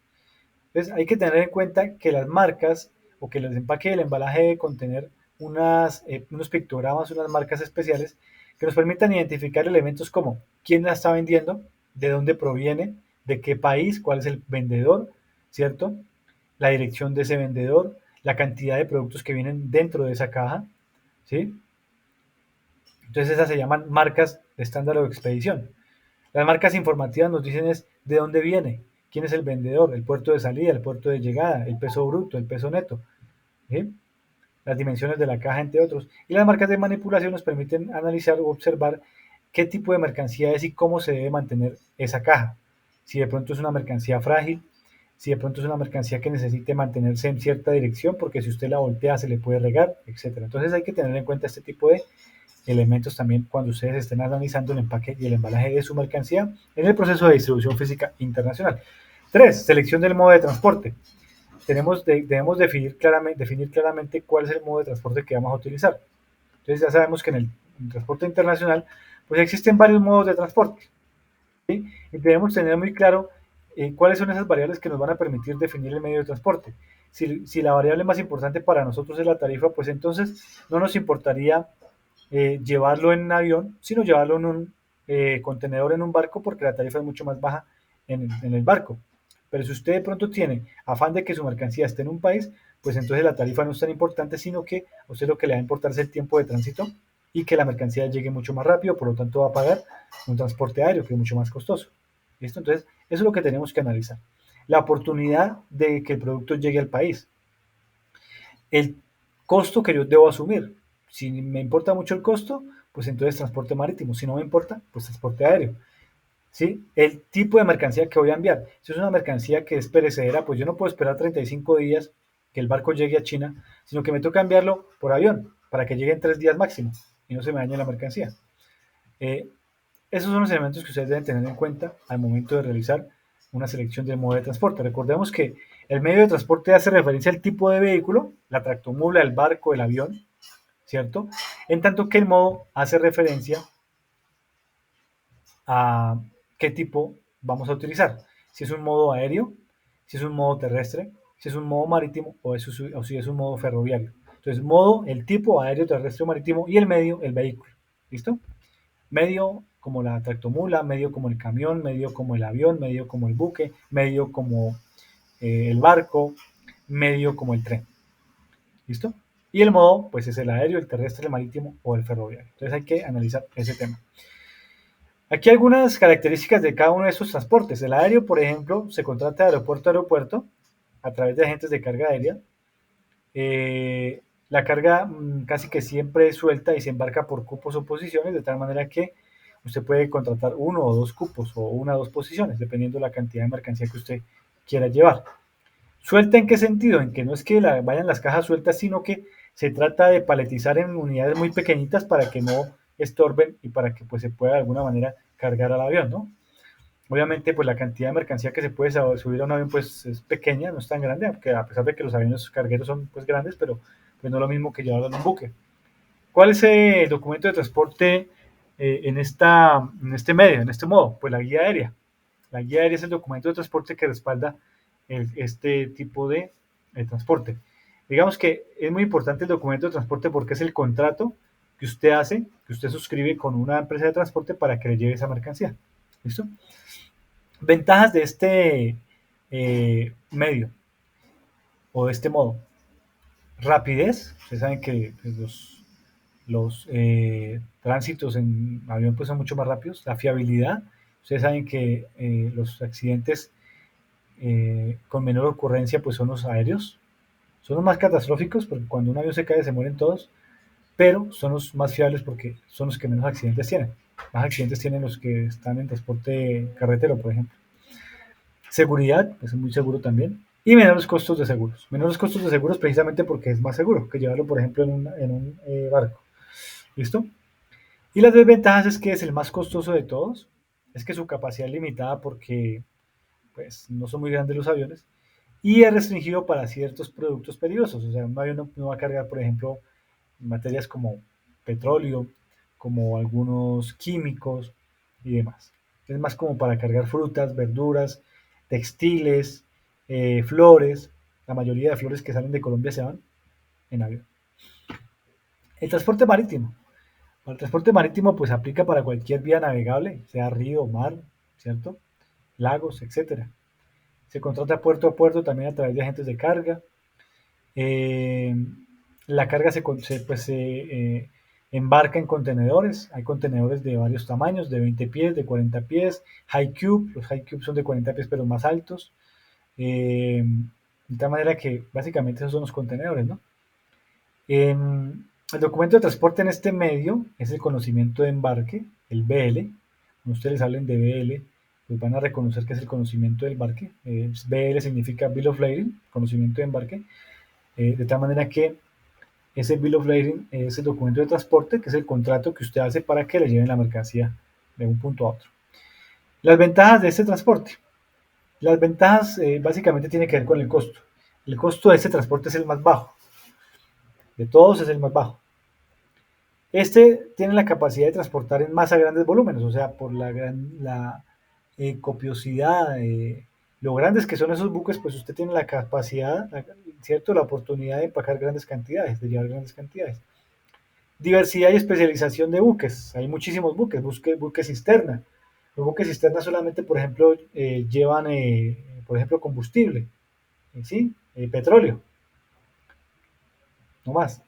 Entonces hay que tener en cuenta que las marcas o que el empaque y el embalaje debe contener unos pictogramas, unas marcas especiales que nos permitan identificar elementos como quién la está vendiendo, de dónde proviene, de qué país, cuál es el vendedor, ¿cierto? La dirección de ese vendedor, la cantidad de productos que vienen dentro de esa caja, ¿sí? Entonces esas se llaman marcas de estándar o expedición. Las marcas informativas nos dicen es de dónde viene, quién es el vendedor, el puerto de salida, el puerto de llegada, el peso bruto, el peso neto, ¿sí? Las dimensiones de la caja, entre otros. Y las marcas de manipulación nos permiten analizar o observar qué tipo de mercancía es y cómo se debe mantener esa caja. Si de pronto es una mercancía frágil, si de pronto es una mercancía que necesite mantenerse en cierta dirección, porque si usted la voltea se le puede regar, etc. Entonces hay que tener en cuenta este tipo de elementos también cuando ustedes estén analizando el empaque y el embalaje de su mercancía en el proceso de distribución física internacional. 3. Selección del modo de transporte. Debemos definir claramente cuál es el modo de transporte que vamos a utilizar. Entonces ya sabemos que en el transporte internacional pues existen varios modos de transporte, ¿sí? Y debemos tener muy claro cuáles son esas variables que nos van a permitir definir el medio de transporte. Si la variable más importante para nosotros es la tarifa, pues entonces no nos importaría llevarlo en un avión, sino llevarlo en un contenedor en un barco, porque la tarifa es mucho más baja en el barco. Pero si usted de pronto tiene afán de que su mercancía esté en un país, pues entonces la tarifa no es tan importante, sino que a usted lo que le va a importar es el tiempo de tránsito y que la mercancía llegue mucho más rápido, por lo tanto va a pagar un transporte aéreo que es mucho más costoso. ¿Listo? Entonces, eso es lo que tenemos que analizar. La oportunidad de que el producto llegue al país. El costo que yo debo asumir. Si me importa mucho el costo, pues entonces transporte marítimo. Si no me importa, pues transporte aéreo. ¿Sí? El tipo de mercancía que voy a enviar. Si es una mercancía que es perecedera, pues yo no puedo esperar 35 días que el barco llegue a China, sino que me toca enviarlo por avión para que llegue en 3 días máximo y no se me dañe la mercancía. Eh, Esos son los elementos que ustedes deben tener en cuenta al momento de realizar una selección del modo de transporte. Recordemos que el medio de transporte hace referencia al tipo de vehículo, la tractomula, el barco, el avión, ¿cierto? En tanto que el modo hace referencia a qué tipo vamos a utilizar. Si es un modo aéreo, si es un modo terrestre, si es un modo marítimo o si es un modo ferroviario. Entonces, modo, el tipo aéreo, terrestre o marítimo y el medio, el vehículo. ¿Listo? Medio como la tractomula, medio como el camión, medio como el avión, medio como el buque, medio como el barco, medio como el tren. ¿Listo? Y el modo, pues es el aéreo, el terrestre, el marítimo o el ferroviario. Entonces hay que analizar ese tema. Aquí algunas características de cada uno de estos transportes. El aéreo, por ejemplo, se contrata de aeropuerto a aeropuerto a través de agentes de carga aérea. La carga casi que siempre es suelta y se embarca por cupos o posiciones, de tal manera que usted puede contratar uno o dos cupos o una o dos posiciones, dependiendo de la cantidad de mercancía que usted quiera llevar. ¿Suelta en qué sentido? En que no es que vayan las cajas sueltas, sino que se trata de paletizar en unidades muy pequeñitas para que no estorben y para que pues, se pueda de alguna manera cargar al avión, ¿no? Obviamente, pues la cantidad de mercancía que se puede subir a un avión pues es pequeña, no es tan grande, porque a pesar de que los aviones cargueros son pues grandes, pero pues no es lo mismo que llevarlo en un buque. ¿Cuál es el documento de transporte en este medio, en este modo? Pues la guía aérea. La guía aérea es el documento de transporte que respalda este tipo de transporte. Digamos que es muy importante el documento de transporte porque es el contrato que usted hace, que usted suscribe con una empresa de transporte para que le lleve esa mercancía. ¿Listo? Ventajas de este medio o de este modo. Rapidez. Ustedes saben que pues, los tránsitos en avión pues, son mucho más rápidos. La fiabilidad. Ustedes saben que los accidentes con menor ocurrencia pues son los aéreos. Son los más catastróficos porque cuando un avión se cae se mueren todos, pero son los más fiables porque son los que menos accidentes tienen. Más accidentes tienen los que están en transporte carretero, por ejemplo. Seguridad, pues es muy seguro también. Y menores costos de seguros. Menores costos de seguros precisamente porque es más seguro que llevarlo, por ejemplo, en un barco. ¿Listo? Y las desventajas es que es el más costoso de todos. Es que su capacidad es limitada porque pues, no son muy grandes los aviones. y es restringido para ciertos productos peligrosos. O sea, un avión no va a cargar, por ejemplo, materias como petróleo, como algunos químicos y demás. Es más como para cargar frutas, verduras, textiles, flores. La mayoría de flores que salen de Colombia se van en avión. El transporte marítimo. Para el transporte marítimo pues aplica para cualquier vía navegable, sea río, mar, ¿cierto? Lagos, etcétera. Se contrata puerto a puerto también a través de agentes de carga. Eh, la carga se embarca en contenedores. Hay contenedores de varios tamaños, de 20 pies, de 40 pies, high cube. Los high cube son de 40 pies pero más altos. De tal manera que básicamente esos son los contenedores, ¿no? El documento de transporte en este medio es el conocimiento de embarque, el BL. Cuando ustedes hablen de BL, pues van a reconocer que es el conocimiento de embarque. BL significa Bill of Lading, conocimiento de embarque. De tal manera que ese Bill of Lading es el documento de transporte, que es el contrato que usted hace para que le lleven la mercancía de un punto a otro. Las ventajas de este transporte. Las ventajas básicamente tienen que ver con el costo. El costo de este transporte es el más bajo. De todos es el más bajo. Este tiene la capacidad de transportar en masa grandes volúmenes, o sea, por la copiosidad, lo grandes que son esos buques, pues usted tiene la capacidad, ¿cierto? La oportunidad de empacar grandes cantidades, de llevar grandes cantidades. Diversidad y especialización de buques. Hay muchísimos buques, buques cisterna. Los buques cisterna solamente, por ejemplo, llevan, por ejemplo, combustible, ¿sí? Petróleo, no más.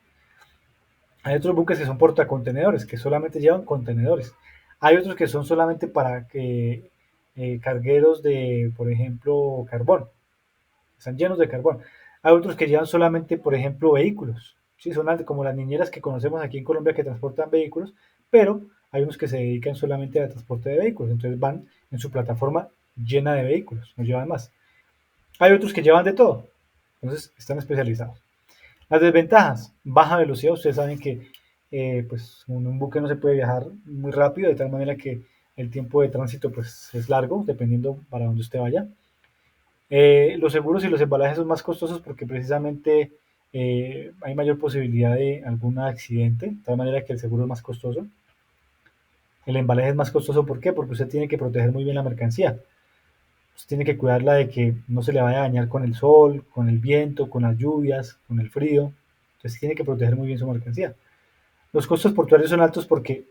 Hay otros buques que son portacontenedores, que solamente llevan contenedores. Hay otros que son solamente para que cargueros de, por ejemplo, carbón. Están llenos de carbón. Hay otros que llevan solamente, por ejemplo, vehículos. Sí, son como las niñeras que conocemos aquí en Colombia que transportan vehículos, pero hay unos que se dedican solamente al transporte de vehículos. Entonces van en su plataforma llena de vehículos, no llevan más. Hay otros que llevan de todo. Entonces están especializados. Las desventajas, baja velocidad, ustedes saben que pues en un buque no se puede viajar muy rápido, de tal manera que el tiempo de tránsito pues es largo, dependiendo para dónde usted vaya. Los seguros y los embalajes son más costosos porque precisamente hay mayor posibilidad de algún accidente, de tal manera que el seguro es más costoso. El embalaje es más costoso, ¿por qué? Porque usted tiene que proteger muy bien la mercancía. Usted tiene que cuidarla de que no se le vaya a dañar con el sol, con el viento, con las lluvias, con el frío. Entonces tiene que proteger muy bien su mercancía. Los costos portuarios son altos porque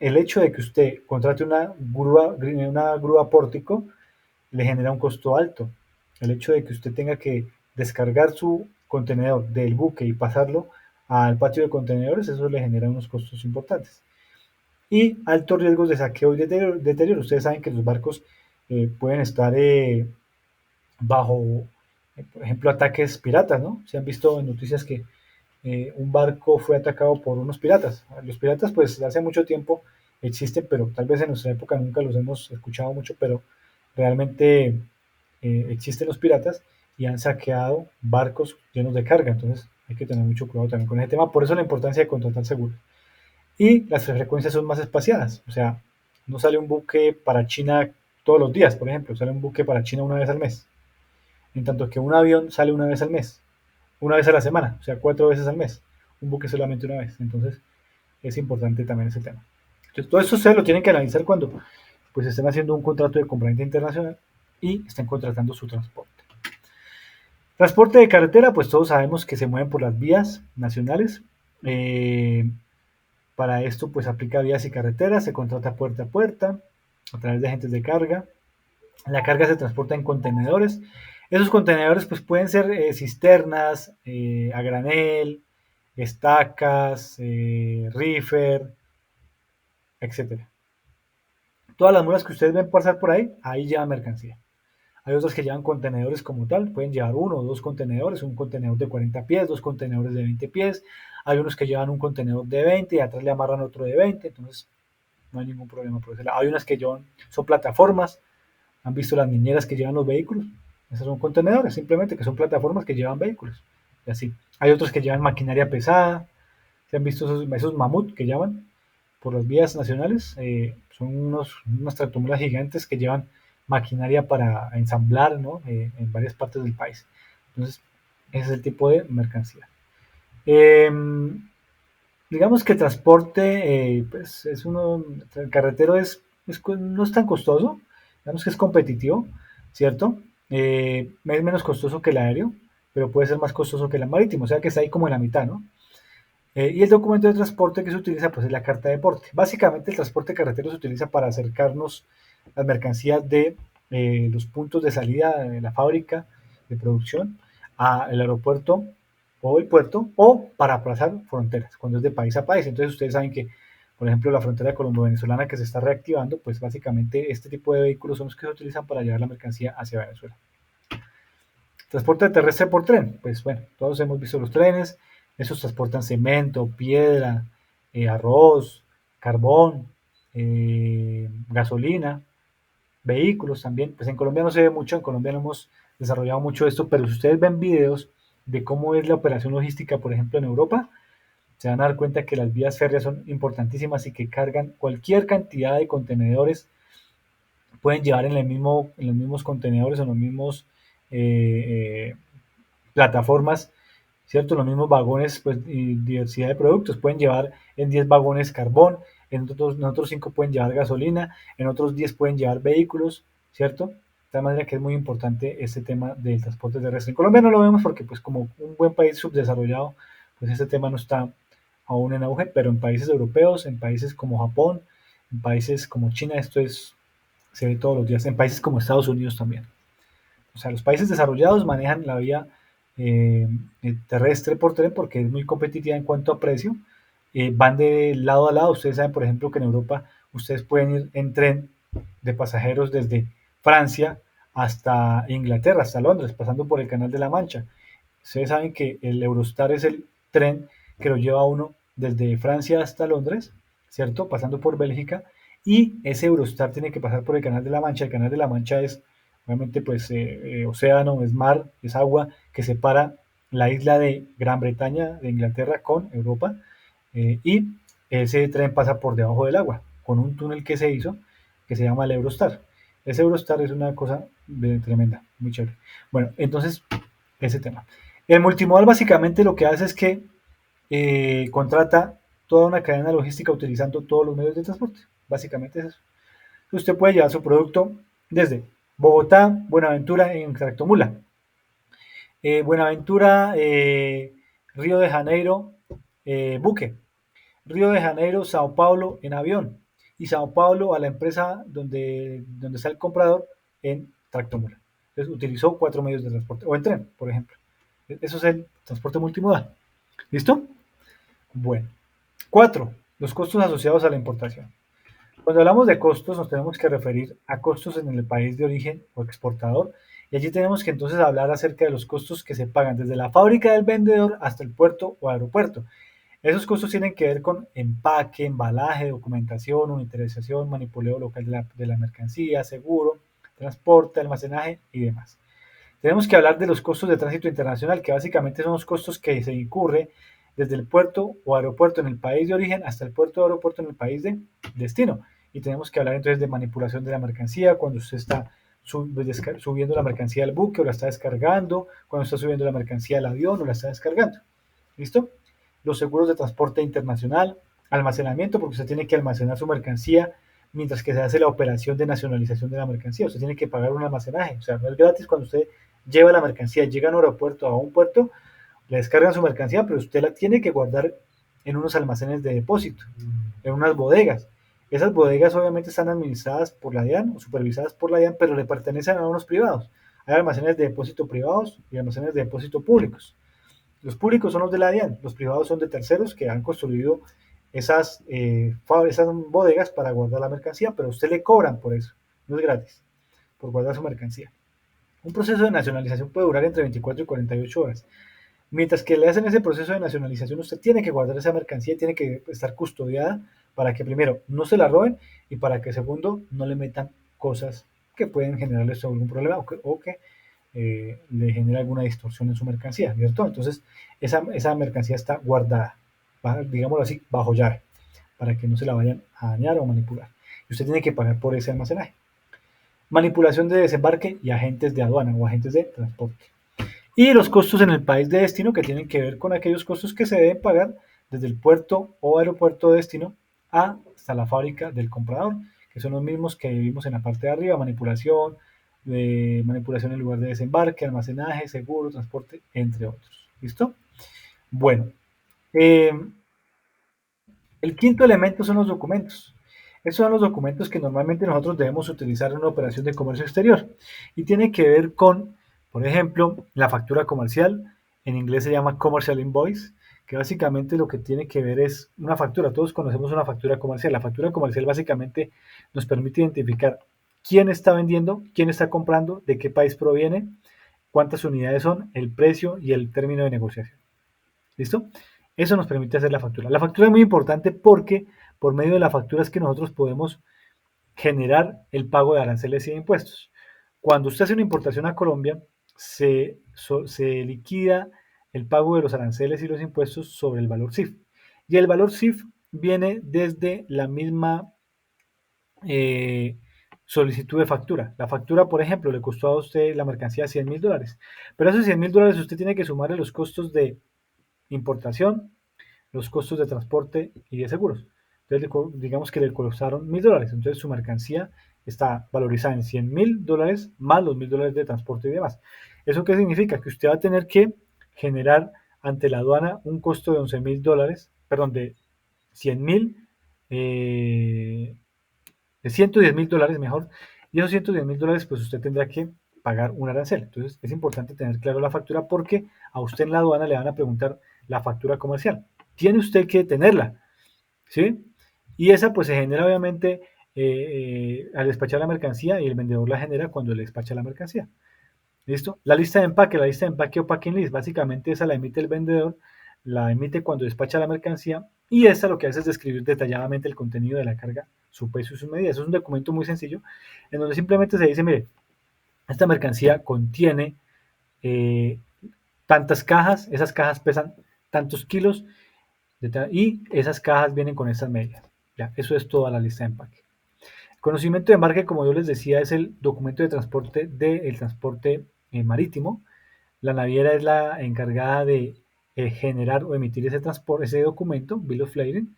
el hecho de que usted contrate una grúa pórtico le genera un costo alto. El hecho de que usted tenga que descargar su contenedor del buque y pasarlo al patio de contenedores, eso le genera unos costos importantes. Y altos riesgos de saqueo y deterioro. Ustedes saben que los barcos pueden estar bajo, por ejemplo, ataques piratas, ¿no? Se han visto en noticias que un barco fue atacado por unos piratas. Los piratas, pues, hace mucho tiempo existen, pero tal vez en nuestra época nunca los hemos escuchado mucho, pero realmente existen los piratas y han saqueado barcos llenos de carga. Entonces, hay que tener mucho cuidado también con ese tema. Por eso la importancia de contratar seguros. Y las frecuencias son más espaciadas. O sea, no sale un buque para China todos los días, por ejemplo, sale un buque para China una vez al mes. En tanto que un avión sale una vez al mes, una vez a la semana, o sea, 4 veces al mes. Un buque solamente una vez. Entonces, es importante también ese tema. Entonces, todo eso ustedes lo tienen que analizar cuando pues estén haciendo un contrato de compraventa internacional y estén contratando su transporte. Transporte de carretera, pues todos sabemos que se mueven por las vías nacionales. Para esto, pues aplica vías y carreteras, se contrata puerta a puerta, a través de agentes de carga. La carga se transporta en contenedores. Esos contenedores, pues pueden ser cisternas, a granel, estacas, reefer, etcétera. Todas las mulas que ustedes ven pasar por ahí llevan mercancía. Hay otras que llevan contenedores como tal, pueden llevar uno o dos contenedores, un contenedor de 40 pies, dos contenedores de 20 pies. Hay unos que llevan un contenedor de 20 y atrás le amarran otro de 20, entonces no hay ningún problema por ese lado. Hay unas que llevan, son plataformas, han visto las niñeras que llevan los vehículos, esos son contenedores, simplemente que son plataformas que llevan vehículos, y así. Hay otros que llevan maquinaria pesada, se han visto esos mamut que llaman por las vías nacionales, son unas tractomulas gigantes que llevan maquinaria para ensamblar, ¿no? En varias partes del país. Entonces, ese es el tipo de mercancía. Digamos que transporte, pues es uno, el carretero no es tan costoso, digamos que es competitivo, ¿cierto? Es menos costoso que el aéreo, pero puede ser más costoso que el marítimo, o sea que está ahí como en la mitad, ¿no? Y el documento de transporte que se utiliza, pues es la carta de porte. Básicamente el transporte carretero se utiliza para acercarnos las mercancías de los puntos de salida de la fábrica de producción al aeropuerto o el puerto, o para aplazar fronteras, cuando es de país a país. Entonces ustedes saben que, por ejemplo, la frontera colombo-venezolana que se está reactivando, pues básicamente este tipo de vehículos son los que se utilizan para llevar la mercancía hacia Venezuela. Transporte terrestre por tren, pues bueno, todos hemos visto los trenes, esos transportan cemento, piedra, arroz, carbón, gasolina, vehículos también. Pues en Colombia no se ve mucho, en Colombia no hemos desarrollado mucho esto, pero si ustedes ven videos de cómo es la operación logística, por ejemplo, en Europa, se van a dar cuenta que las vías férreas son importantísimas y que cargan cualquier cantidad de contenedores, pueden llevar en los mismos contenedores, en los mismos plataformas, ¿cierto? Los mismos vagones, pues, y diversidad de productos. Pueden llevar en 10 vagones carbón, en otros 5 pueden llevar gasolina, en otros 10 pueden llevar vehículos, ¿cierto? De tal manera que es muy importante este tema del transporte terrestre. En Colombia no lo vemos porque, pues, como un buen país subdesarrollado, pues este tema no está aún en auge, pero en países europeos, en países como Japón, en países como China, se ve todos los días, en países como Estados Unidos también. O sea, los países desarrollados manejan la vía eh, terrestre por tren porque es muy competitiva en cuanto a precio. Van de lado a lado. Ustedes saben, por ejemplo, que en Europa ustedes pueden ir en tren de pasajeros desde Francia hasta Inglaterra, hasta Londres, pasando por el Canal de la Mancha. Ustedes saben que el Eurostar es el tren que lo lleva a uno desde Francia hasta Londres, ¿cierto? Pasando por Bélgica. Y ese Eurostar tiene que pasar por el Canal de la Mancha. El Canal de la Mancha es obviamente pues océano, es mar, es agua que separa la isla de Gran Bretaña, de Inglaterra con Europa, y ese tren pasa por debajo del agua, con un túnel que se hizo, que se llama el Eurostar. Ese Eurostar es una cosa tremenda, muy chévere. Bueno, entonces, ese tema. El multimodal básicamente lo que hace es que contrata toda una cadena logística utilizando todos los medios de transporte. Básicamente es eso. Usted puede llevar su producto desde Bogotá, Buenaventura en tractomula. Buenaventura, Río de Janeiro, buque. Río de Janeiro, Sao Paulo en avión. Y Sao Paulo a la empresa donde está el comprador en tractomula. Entonces utilizó 4 medios de transporte. O en tren, por ejemplo. Eso es el transporte multimodal. ¿Listo? Bueno. 4. Los costos asociados a la importación. Cuando hablamos de costos, nos tenemos que referir a costos en el país de origen o exportador, y allí tenemos que entonces hablar acerca de los costos que se pagan desde la fábrica del vendedor hasta el puerto o aeropuerto. Esos costos tienen que ver con empaque, embalaje, documentación, unitarización, manipuleo local de la mercancía, seguro, transporte, almacenaje y demás. Tenemos que hablar de los costos de tránsito internacional, que básicamente son los costos que se incurre desde el puerto o aeropuerto en el país de origen hasta el puerto o aeropuerto en el país de destino. Y tenemos que hablar entonces de manipulación de la mercancía, cuando usted está subiendo la mercancía al buque o la está descargando, cuando está subiendo la mercancía al avión o la está descargando. ¿Listo? Los seguros de transporte internacional, almacenamiento, porque usted tiene que almacenar su mercancía mientras que se hace la operación de nacionalización de la mercancía. Usted tiene que pagar un almacenaje. O sea, no es gratis cuando usted lleva la mercancía, llega a un aeropuerto, a un puerto, le descargan su mercancía, pero usted la tiene que guardar en unos almacenes de depósito, en unas bodegas. Esas bodegas obviamente están administradas por la DIAN o supervisadas por la DIAN, pero le pertenecen a unos privados. Hay almacenes de depósito privados y almacenes de depósito públicos. Los públicos son los de la DIAN, los privados son de terceros que han construido esas bodegas para guardar la mercancía, pero a usted le cobran por eso, no es gratis, por guardar su mercancía. Un proceso de nacionalización puede durar entre 24 y 48 horas. Mientras que le hacen ese proceso de nacionalización, usted tiene que guardar esa mercancía, tiene que estar custodiada para que primero no se la roben y para que segundo no le metan cosas que pueden generarle algún problema o que le genere alguna distorsión en su mercancía, ¿cierto? Entonces, esa mercancía está guardada, digámoslo así, bajo llave, para que no se la vayan a dañar o manipular. Y usted tiene que pagar por ese almacenaje. manipulación de desembarque y agentes de aduana o agentes de transporte. Y los costos en el país de destino, que tienen que ver con aquellos costos que se deben pagar desde el puerto o aeropuerto de destino hasta la fábrica del comprador, que son los mismos que vimos en la parte de arriba: manipulación, manipulación en lugar de desembarque, almacenaje, seguro, transporte, entre otros. ¿Listo? Bueno, el quinto elemento son los documentos. Estos son los documentos que normalmente nosotros debemos utilizar en una operación de comercio exterior y tiene que ver con, por ejemplo, la factura comercial. En inglés se llama commercial invoice, que básicamente lo que tiene que ver es una factura. Todos conocemos una factura comercial. La factura comercial básicamente nos permite identificar quién está vendiendo, quién está comprando, de qué país proviene, cuántas unidades son, el precio y el término de negociación. ¿Listo? Eso nos permite hacer la factura. La factura es muy importante porque por medio de la factura es que nosotros podemos generar el pago de aranceles y de impuestos. Cuando usted hace una importación a Colombia, se liquida el pago de los aranceles y los impuestos sobre el valor CIF. Y el valor CIF viene desde la misma solicitud de factura. La factura, por ejemplo, le costó a usted la mercancía $100,000, pero a esos $100,000 usted tiene que sumarle los costos de importación, los costos de transporte y de seguros. Entonces, digamos que le costaron $1,000, entonces su mercancía está valorizada en $100,000 más los $1,000 de transporte y demás. ¿Eso qué significa? Que usted va a tener que generar ante la aduana un costo de $11,000, perdón, de 100,000, de $110,000 mejor, y esos $110,000 pues usted tendrá que pagar un arancel. Entonces es importante tener claro la factura porque a usted en la aduana le van a preguntar la factura comercial. Tiene usted que tenerla, ¿sí? Y esa pues se genera obviamente al despachar la mercancía, y el vendedor la genera cuando le despacha la mercancía. ¿Listo? La lista de empaque o packing list, básicamente esa la emite el vendedor, la emite cuando despacha la mercancía, y esa lo que hace es describir detalladamente el contenido de la carga, su peso y sus medidas. Eso es un documento muy sencillo en donde simplemente se dice: mire, esta mercancía contiene tantas cajas, esas cajas pesan tantos kilos y esas cajas vienen con estas medidas. Ya, eso es toda la lista de empaque. El conocimiento de embarque, como yo les decía, es el documento de transporte del transporte marítimo. La naviera es la encargada de generar o emitir ese documento, Bill of Lading,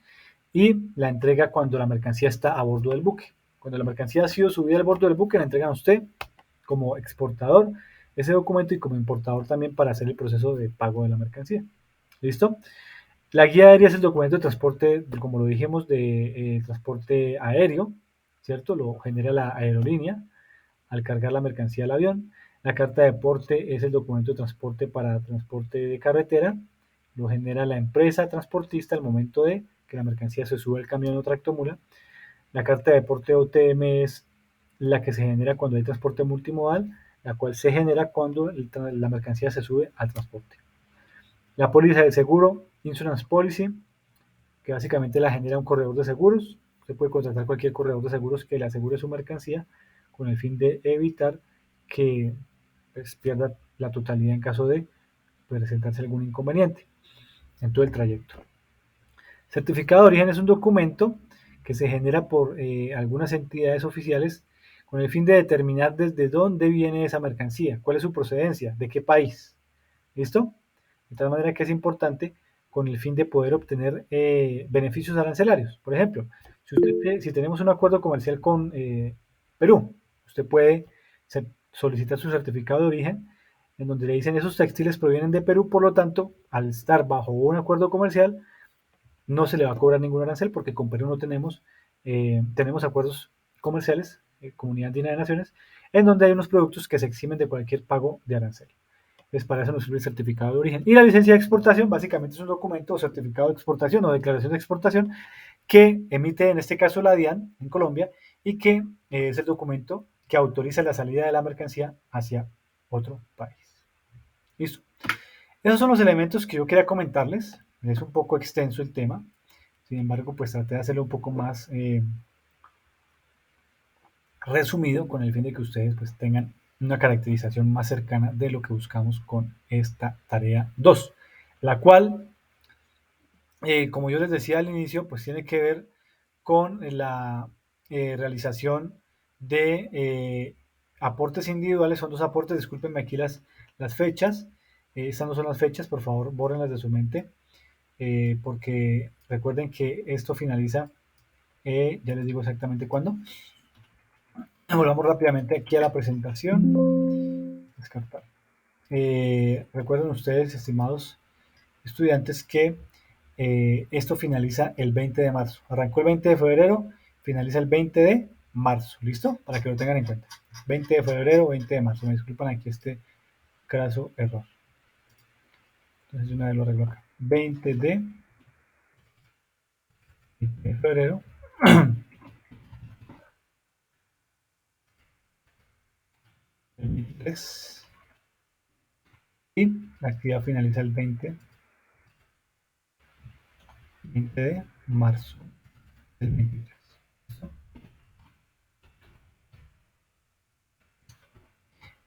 y la entrega cuando la mercancía está a bordo del buque. Cuando la mercancía ha sido subida al bordo del buque, la entregan a usted como exportador ese documento y como importador también para hacer el proceso de pago de la mercancía. ¿Listo? La guía aérea es el documento de transporte, como lo dijimos, de transporte aéreo, ¿cierto? Lo genera la aerolínea al cargar la mercancía al avión. La carta de porte es el documento de transporte para transporte de carretera. Lo genera la empresa transportista al momento de que la mercancía se sube al camión o tractomula. La carta de porte OTM es la que se genera cuando hay transporte multimodal, la cual se genera cuando la mercancía se sube al transporte. La póliza de seguro, Insurance Policy, que básicamente la genera un corredor de seguros. Usted puede contratar cualquier corredor de seguros que le asegure su mercancía con el fin de evitar que pues, pierda la totalidad en caso de presentarse algún inconveniente en todo el trayecto. Certificado de origen es un documento que se genera por algunas entidades oficiales con el fin de determinar desde dónde viene esa mercancía, cuál es su procedencia, de qué país. ¿Listo? De tal manera que es importante con el fin de poder obtener beneficios arancelarios. Por ejemplo, si tenemos un acuerdo comercial con Perú, usted puede solicitar su certificado de origen en donde le dicen: esos textiles provienen de Perú, por lo tanto, al estar bajo un acuerdo comercial, no se le va a cobrar ningún arancel porque con Perú no tenemos acuerdos comerciales, Comunidad Andina de Naciones, en donde hay unos productos que se eximen de cualquier pago de arancel. Pues para eso nos sirve el certificado de origen. Y la licencia de exportación básicamente es un documento o certificado de exportación o declaración de exportación que emite en este caso la DIAN en Colombia y que es el documento que autoriza la salida de la mercancía hacia otro país. Listo. Esos son los elementos que yo quería comentarles. Es un poco extenso el tema. Sin embargo, pues traté de hacerlo un poco más resumido con el fin de que ustedes pues tengan una caracterización más cercana de lo que buscamos con esta tarea 2, la cual, como yo les decía al inicio, pues tiene que ver con la realización de aportes individuales, son 2 aportes, discúlpenme aquí las fechas, estas no son las fechas, por favor, bórrenlas de su mente, porque recuerden que esto finaliza, ya les digo exactamente cuándo. Volvamos rápidamente aquí a la presentación. Descartar. Recuerden ustedes, estimados estudiantes, que esto finaliza el 20 de marzo. Arrancó el 20 de febrero, finaliza el 20 de marzo. ¿Listo? Para que lo tengan en cuenta. 20 de febrero, 20 de marzo. Me disculpan aquí este craso error. Entonces, una vez lo arreglo acá. 20 de febrero. 23. Y la actividad finaliza el 20 de marzo del 23.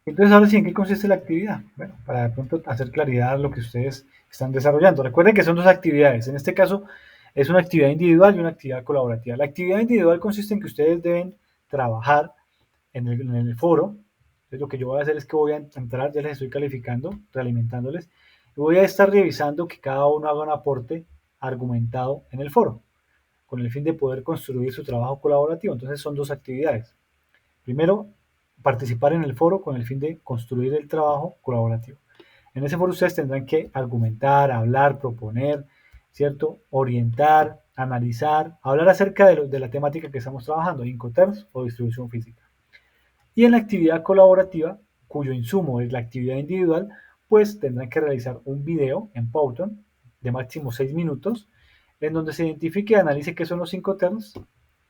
Entonces, ahora sí, ¿en qué consiste la actividad? Bueno, para de pronto hacer claridad a lo que ustedes están desarrollando. Recuerden que son 2 actividades. En este caso, es una actividad individual y una actividad colaborativa. La actividad individual consiste en que ustedes deben trabajar en el foro. Entonces, lo que yo voy a hacer es que voy a entrar, ya les estoy calificando, realimentándoles, y voy a estar revisando que cada uno haga un aporte argumentado en el foro, con el fin de poder construir su trabajo colaborativo. Entonces, son 2 actividades. Primero, participar en el foro con el fin de construir el trabajo colaborativo. En ese foro ustedes tendrán que argumentar, hablar, proponer, ¿cierto? Orientar, analizar, hablar acerca de la temática que estamos trabajando, Incoterms o distribución física. Y en la actividad colaborativa, cuyo insumo es la actividad individual, pues tendrán que realizar un video en Python de máximo 6 minutos, en donde se identifique y analice qué son los Incoterms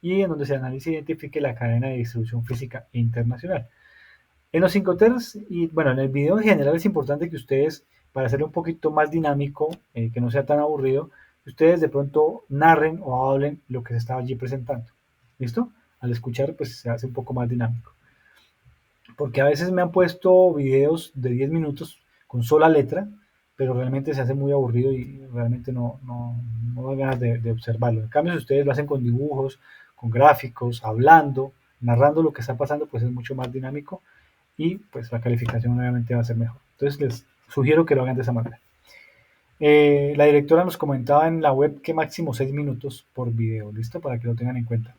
y en donde se analice e identifique la cadena de distribución física internacional. En los Incoterms, y bueno, en el video en general es importante que ustedes, para hacerlo un poquito más dinámico, que no sea tan aburrido, que ustedes de pronto narren o hablen lo que se estaba allí presentando. ¿Listo? Al escuchar, pues se hace un poco más dinámico. Porque a veces me han puesto videos de 10 minutos con sola letra, pero realmente se hace muy aburrido y realmente no da ganas de observarlo. En cambio, si ustedes lo hacen con dibujos, con gráficos, hablando, narrando lo que está pasando, pues es mucho más dinámico y pues la calificación obviamente va a ser mejor. Entonces les sugiero que lo hagan de esa manera. La directora nos comentaba en la web que máximo 6 minutos por video, ¿listo? Para que lo tengan en cuenta.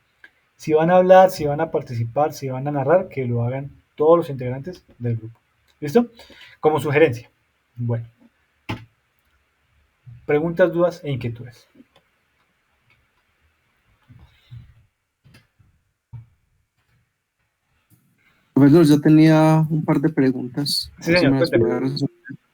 Si van a hablar, si van a participar, si van a narrar, que lo hagan todos los integrantes del grupo. ¿Listo? Como sugerencia. Bueno. Preguntas, dudas e inquietudes. Profesor, yo tenía un par de preguntas. Sí, señor, cuénteme.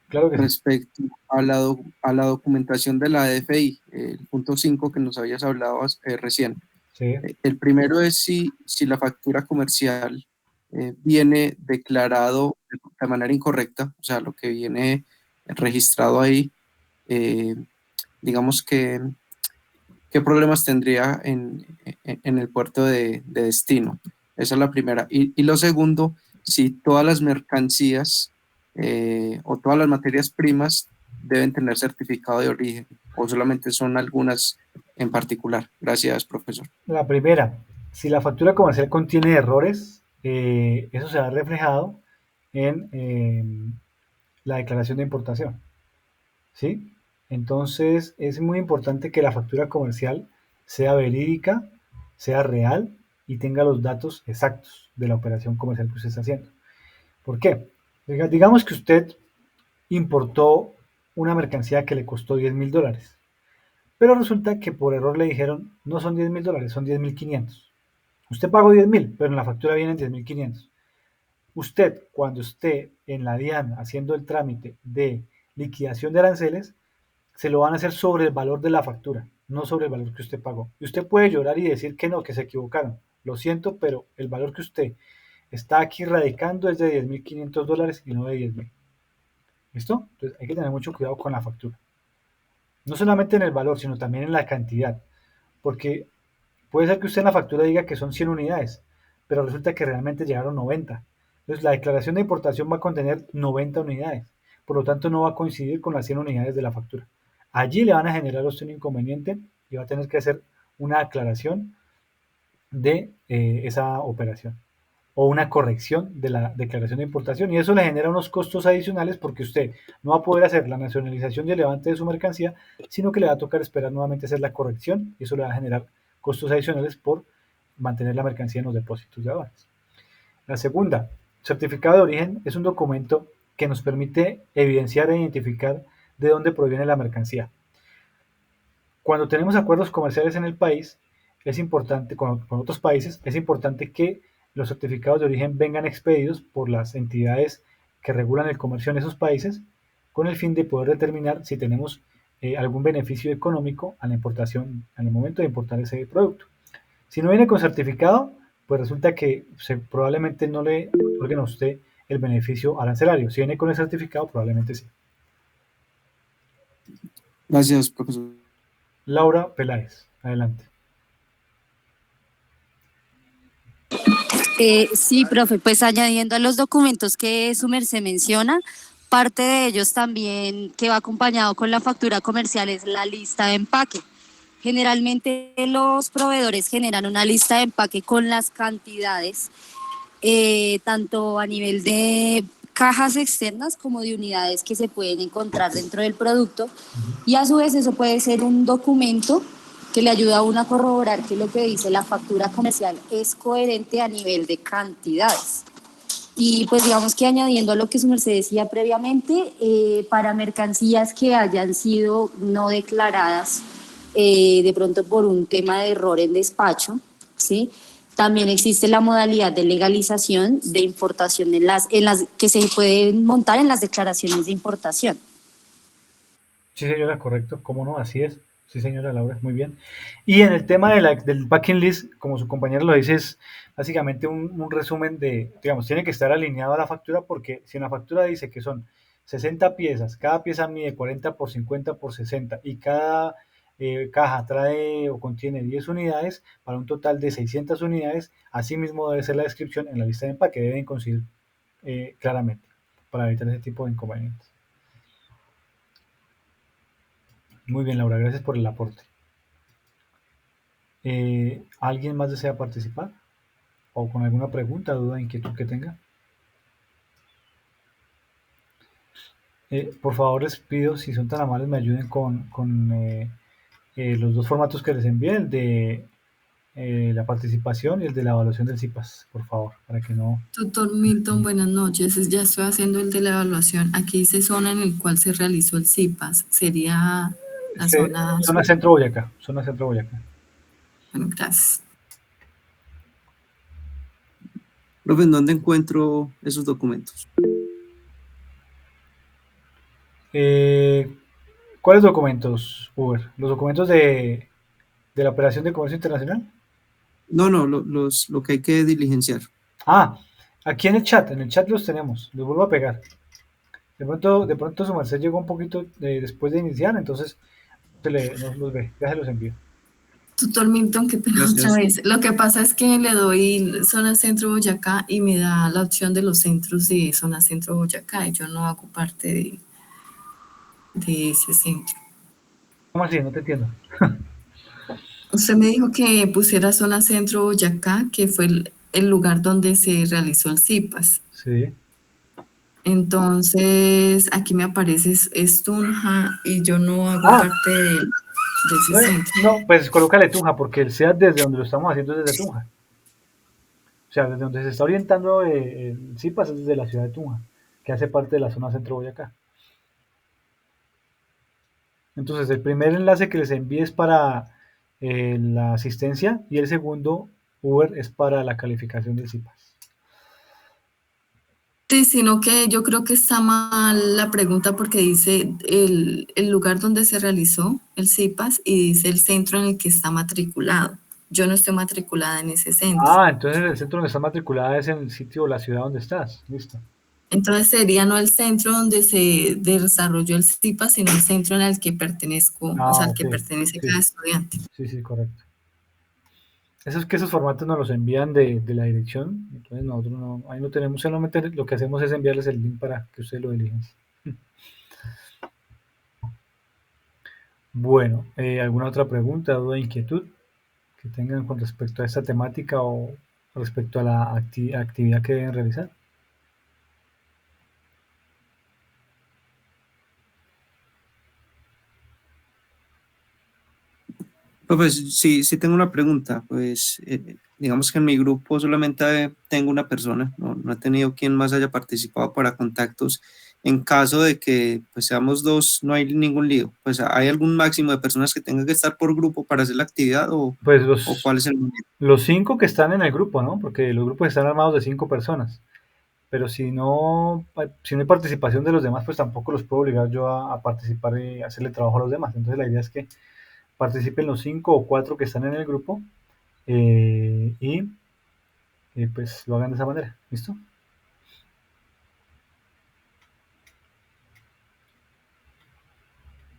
Claro que sí. Respecto a la documentación de la DFI, el punto 5 que nos habías hablado recién. Sí. El primero es si la factura comercial viene declarado de manera incorrecta, o sea, lo que viene registrado ahí, digamos que, ¿qué problemas tendría en el puerto de destino? Esa es la primera. Y lo segundo, si todas las mercancías o todas las materias primas deben tener certificado de origen o solamente son algunas en particular. Gracias, profesor. La primera, si la factura comercial contiene errores, eso se ha reflejado en la declaración de importación. ¿Sí? Entonces es muy importante que la factura comercial sea verídica, sea real y tenga los datos exactos de la operación comercial que usted está haciendo. ¿Por qué? Digamos que usted importó una mercancía que le costó $10,000, pero resulta que por error le dijeron no son $10,000, son 10,500. Usted pagó 10,000, pero en la factura vienen 10,500. Usted, cuando esté en la DIAN haciendo el trámite de liquidación de aranceles, se lo van a hacer sobre el valor de la factura, no sobre el valor que usted pagó. Y usted puede llorar y decir que no, que se equivocaron. Lo siento, pero el valor que usted está aquí radicando es de $10,500 y no de 10,000. ¿Listo? Entonces hay que tener mucho cuidado con la factura. No solamente en el valor, sino también en la cantidad. Porque puede ser que usted en la factura diga que son 100 unidades, pero resulta que realmente llegaron 90. Entonces la declaración de importación va a contener 90 unidades. Por lo tanto, no va a coincidir con las 100 unidades de la factura. Allí le van a generar a usted un inconveniente y va a tener que hacer una aclaración de esa operación. o una corrección de la declaración de importación, y eso le genera unos costos adicionales porque usted no va a poder hacer la nacionalización y el levante de su mercancía, sino que le va a tocar esperar nuevamente hacer la corrección, y eso le va a generar costos adicionales por mantener la mercancía en los depósitos de aduanas. La segunda, certificado de origen es un documento que nos permite evidenciar e identificar de dónde proviene la mercancía. Cuando tenemos acuerdos comerciales en el país, es importante, con otros países, es importante que los certificados de origen vengan expedidos por las entidades que regulan el comercio en esos países, con el fin de poder determinar si tenemos algún beneficio económico a la importación, en el momento de importar ese producto. Si no viene con certificado, pues resulta que probablemente no le otorguen a usted el beneficio arancelario. Si viene con el certificado, probablemente sí. Gracias, profesor. Laura Peláez, adelante. Sí, profe, pues añadiendo a los documentos que su merced menciona, parte de ellos también que va acompañado con la factura comercial es la lista de empaque. Generalmente los proveedores generan una lista de empaque con las cantidades, tanto a nivel de cajas externas como de unidades que se pueden encontrar dentro del producto, y a su vez eso puede ser un documento que le ayuda a uno a corroborar que lo que dice la factura comercial es coherente a nivel de cantidades. Y pues digamos que añadiendo a lo que su merced decía previamente, para mercancías que hayan sido no declaradas de pronto por un tema de error en despacho, ¿sí? También existe la modalidad de legalización de importación en las que se pueden montar en las declaraciones de importación. Sí, señora, correcto. ¿Cómo no? Así es. Sí, señora Laura, muy bien. Y en el tema del packing list, como su compañero lo dice, es básicamente un resumen de, digamos, tiene que estar alineado a la factura, porque si una factura dice que son 60 piezas, cada pieza mide 40 por 50 por 60 y cada caja trae o contiene 10 unidades para un total de 600 unidades, así mismo debe ser la descripción en la lista de empaque, deben coincidir claramente para evitar ese tipo de inconvenientes. Muy bien, Laura, gracias por el aporte. ¿Alguien más desea participar? ¿O con alguna pregunta, duda, inquietud que tenga? Por favor, les pido, si son tan amables, me ayuden con los dos formatos que les envié, el de la participación y el de la evaluación del CIPAS, por favor, para que no... Doctor Milton, buenas noches. Ya estoy haciendo el de la evaluación. Aquí dice zona en el cual se realizó el CIPAS. Sería la zona Zona sur. Centro Boyacá, zona Centro Boyacá. Bueno, gracias. Profe, ¿en dónde encuentro esos documentos? ¿Cuáles documentos, Uber? ¿Los documentos de la Operación de Comercio Internacional? No, lo que hay que diligenciar. Ah, aquí en el chat los tenemos, los vuelvo a pegar. De pronto su merced llegó un poquito después de iniciar, entonces no los ve, ya se los envío. Doctor Milton, qué pena otra Gracias. vez. Lo que pasa es que le doy zona centro Boyacá y me da la opción de los centros de zona centro Boyacá y yo no hago parte de ese centro. ¿Cómo así? No te entiendo. Usted me dijo que pusiera zona centro Boyacá, que fue el lugar donde se realizó el CIPAS. Sí. Entonces, aquí me aparece es Tunja y yo no hago parte de ese centro. No, pues colócale Tunja, porque el SEAT desde donde lo estamos haciendo es desde Tunja. O sea, desde donde se está orientando el CIPAS es desde la ciudad de Tunja, que hace parte de la zona centro Boyacá. Entonces, el primer enlace que les envíe es para la asistencia y el segundo, Uber, es para la calificación del CIPAS. Sí, sino que yo creo que está mal la pregunta porque dice el lugar donde se realizó el CIPAS y dice el centro en el que está matriculado. Yo no estoy matriculada en ese centro. Ah, entonces el centro donde está matriculada es en el sitio o la ciudad donde estás. Listo. Entonces sería no el centro donde se desarrolló el CIPAS, sino el centro en el que pertenezco, o sea, al que Ok. pertenece Sí, cada estudiante. sí, correcto. Esos formatos nos los envían de la dirección, entonces nosotros no, ahí no tenemos, solamente lo que hacemos es enviarles el link para que ustedes lo diligencien. Bueno, ¿alguna otra pregunta, duda, inquietud que tengan con respecto a esta temática o respecto a la actividad que deben realizar. Pues sí, sí tengo una pregunta. Pues digamos que en mi grupo solamente tengo una persona, no he tenido quien más haya participado para contactos. En caso de que pues seamos dos, no hay ningún lío. Pues ¿hay algún máximo de personas que tengan que estar por grupo para hacer la actividad Pues o cuál es el número? los 5 que están en el grupo, ¿no? Porque los grupos están armados de 5 personas. Pero si no hay participación de los demás, pues tampoco los puedo obligar yo a participar y hacerle trabajo a los demás. Entonces la idea es que participen los 5 o 4 que están en el grupo y pues lo hagan de esa manera. ¿Listo?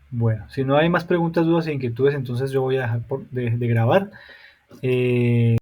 Bueno, si no hay más preguntas, dudas e inquietudes, entonces yo voy a dejar de grabar.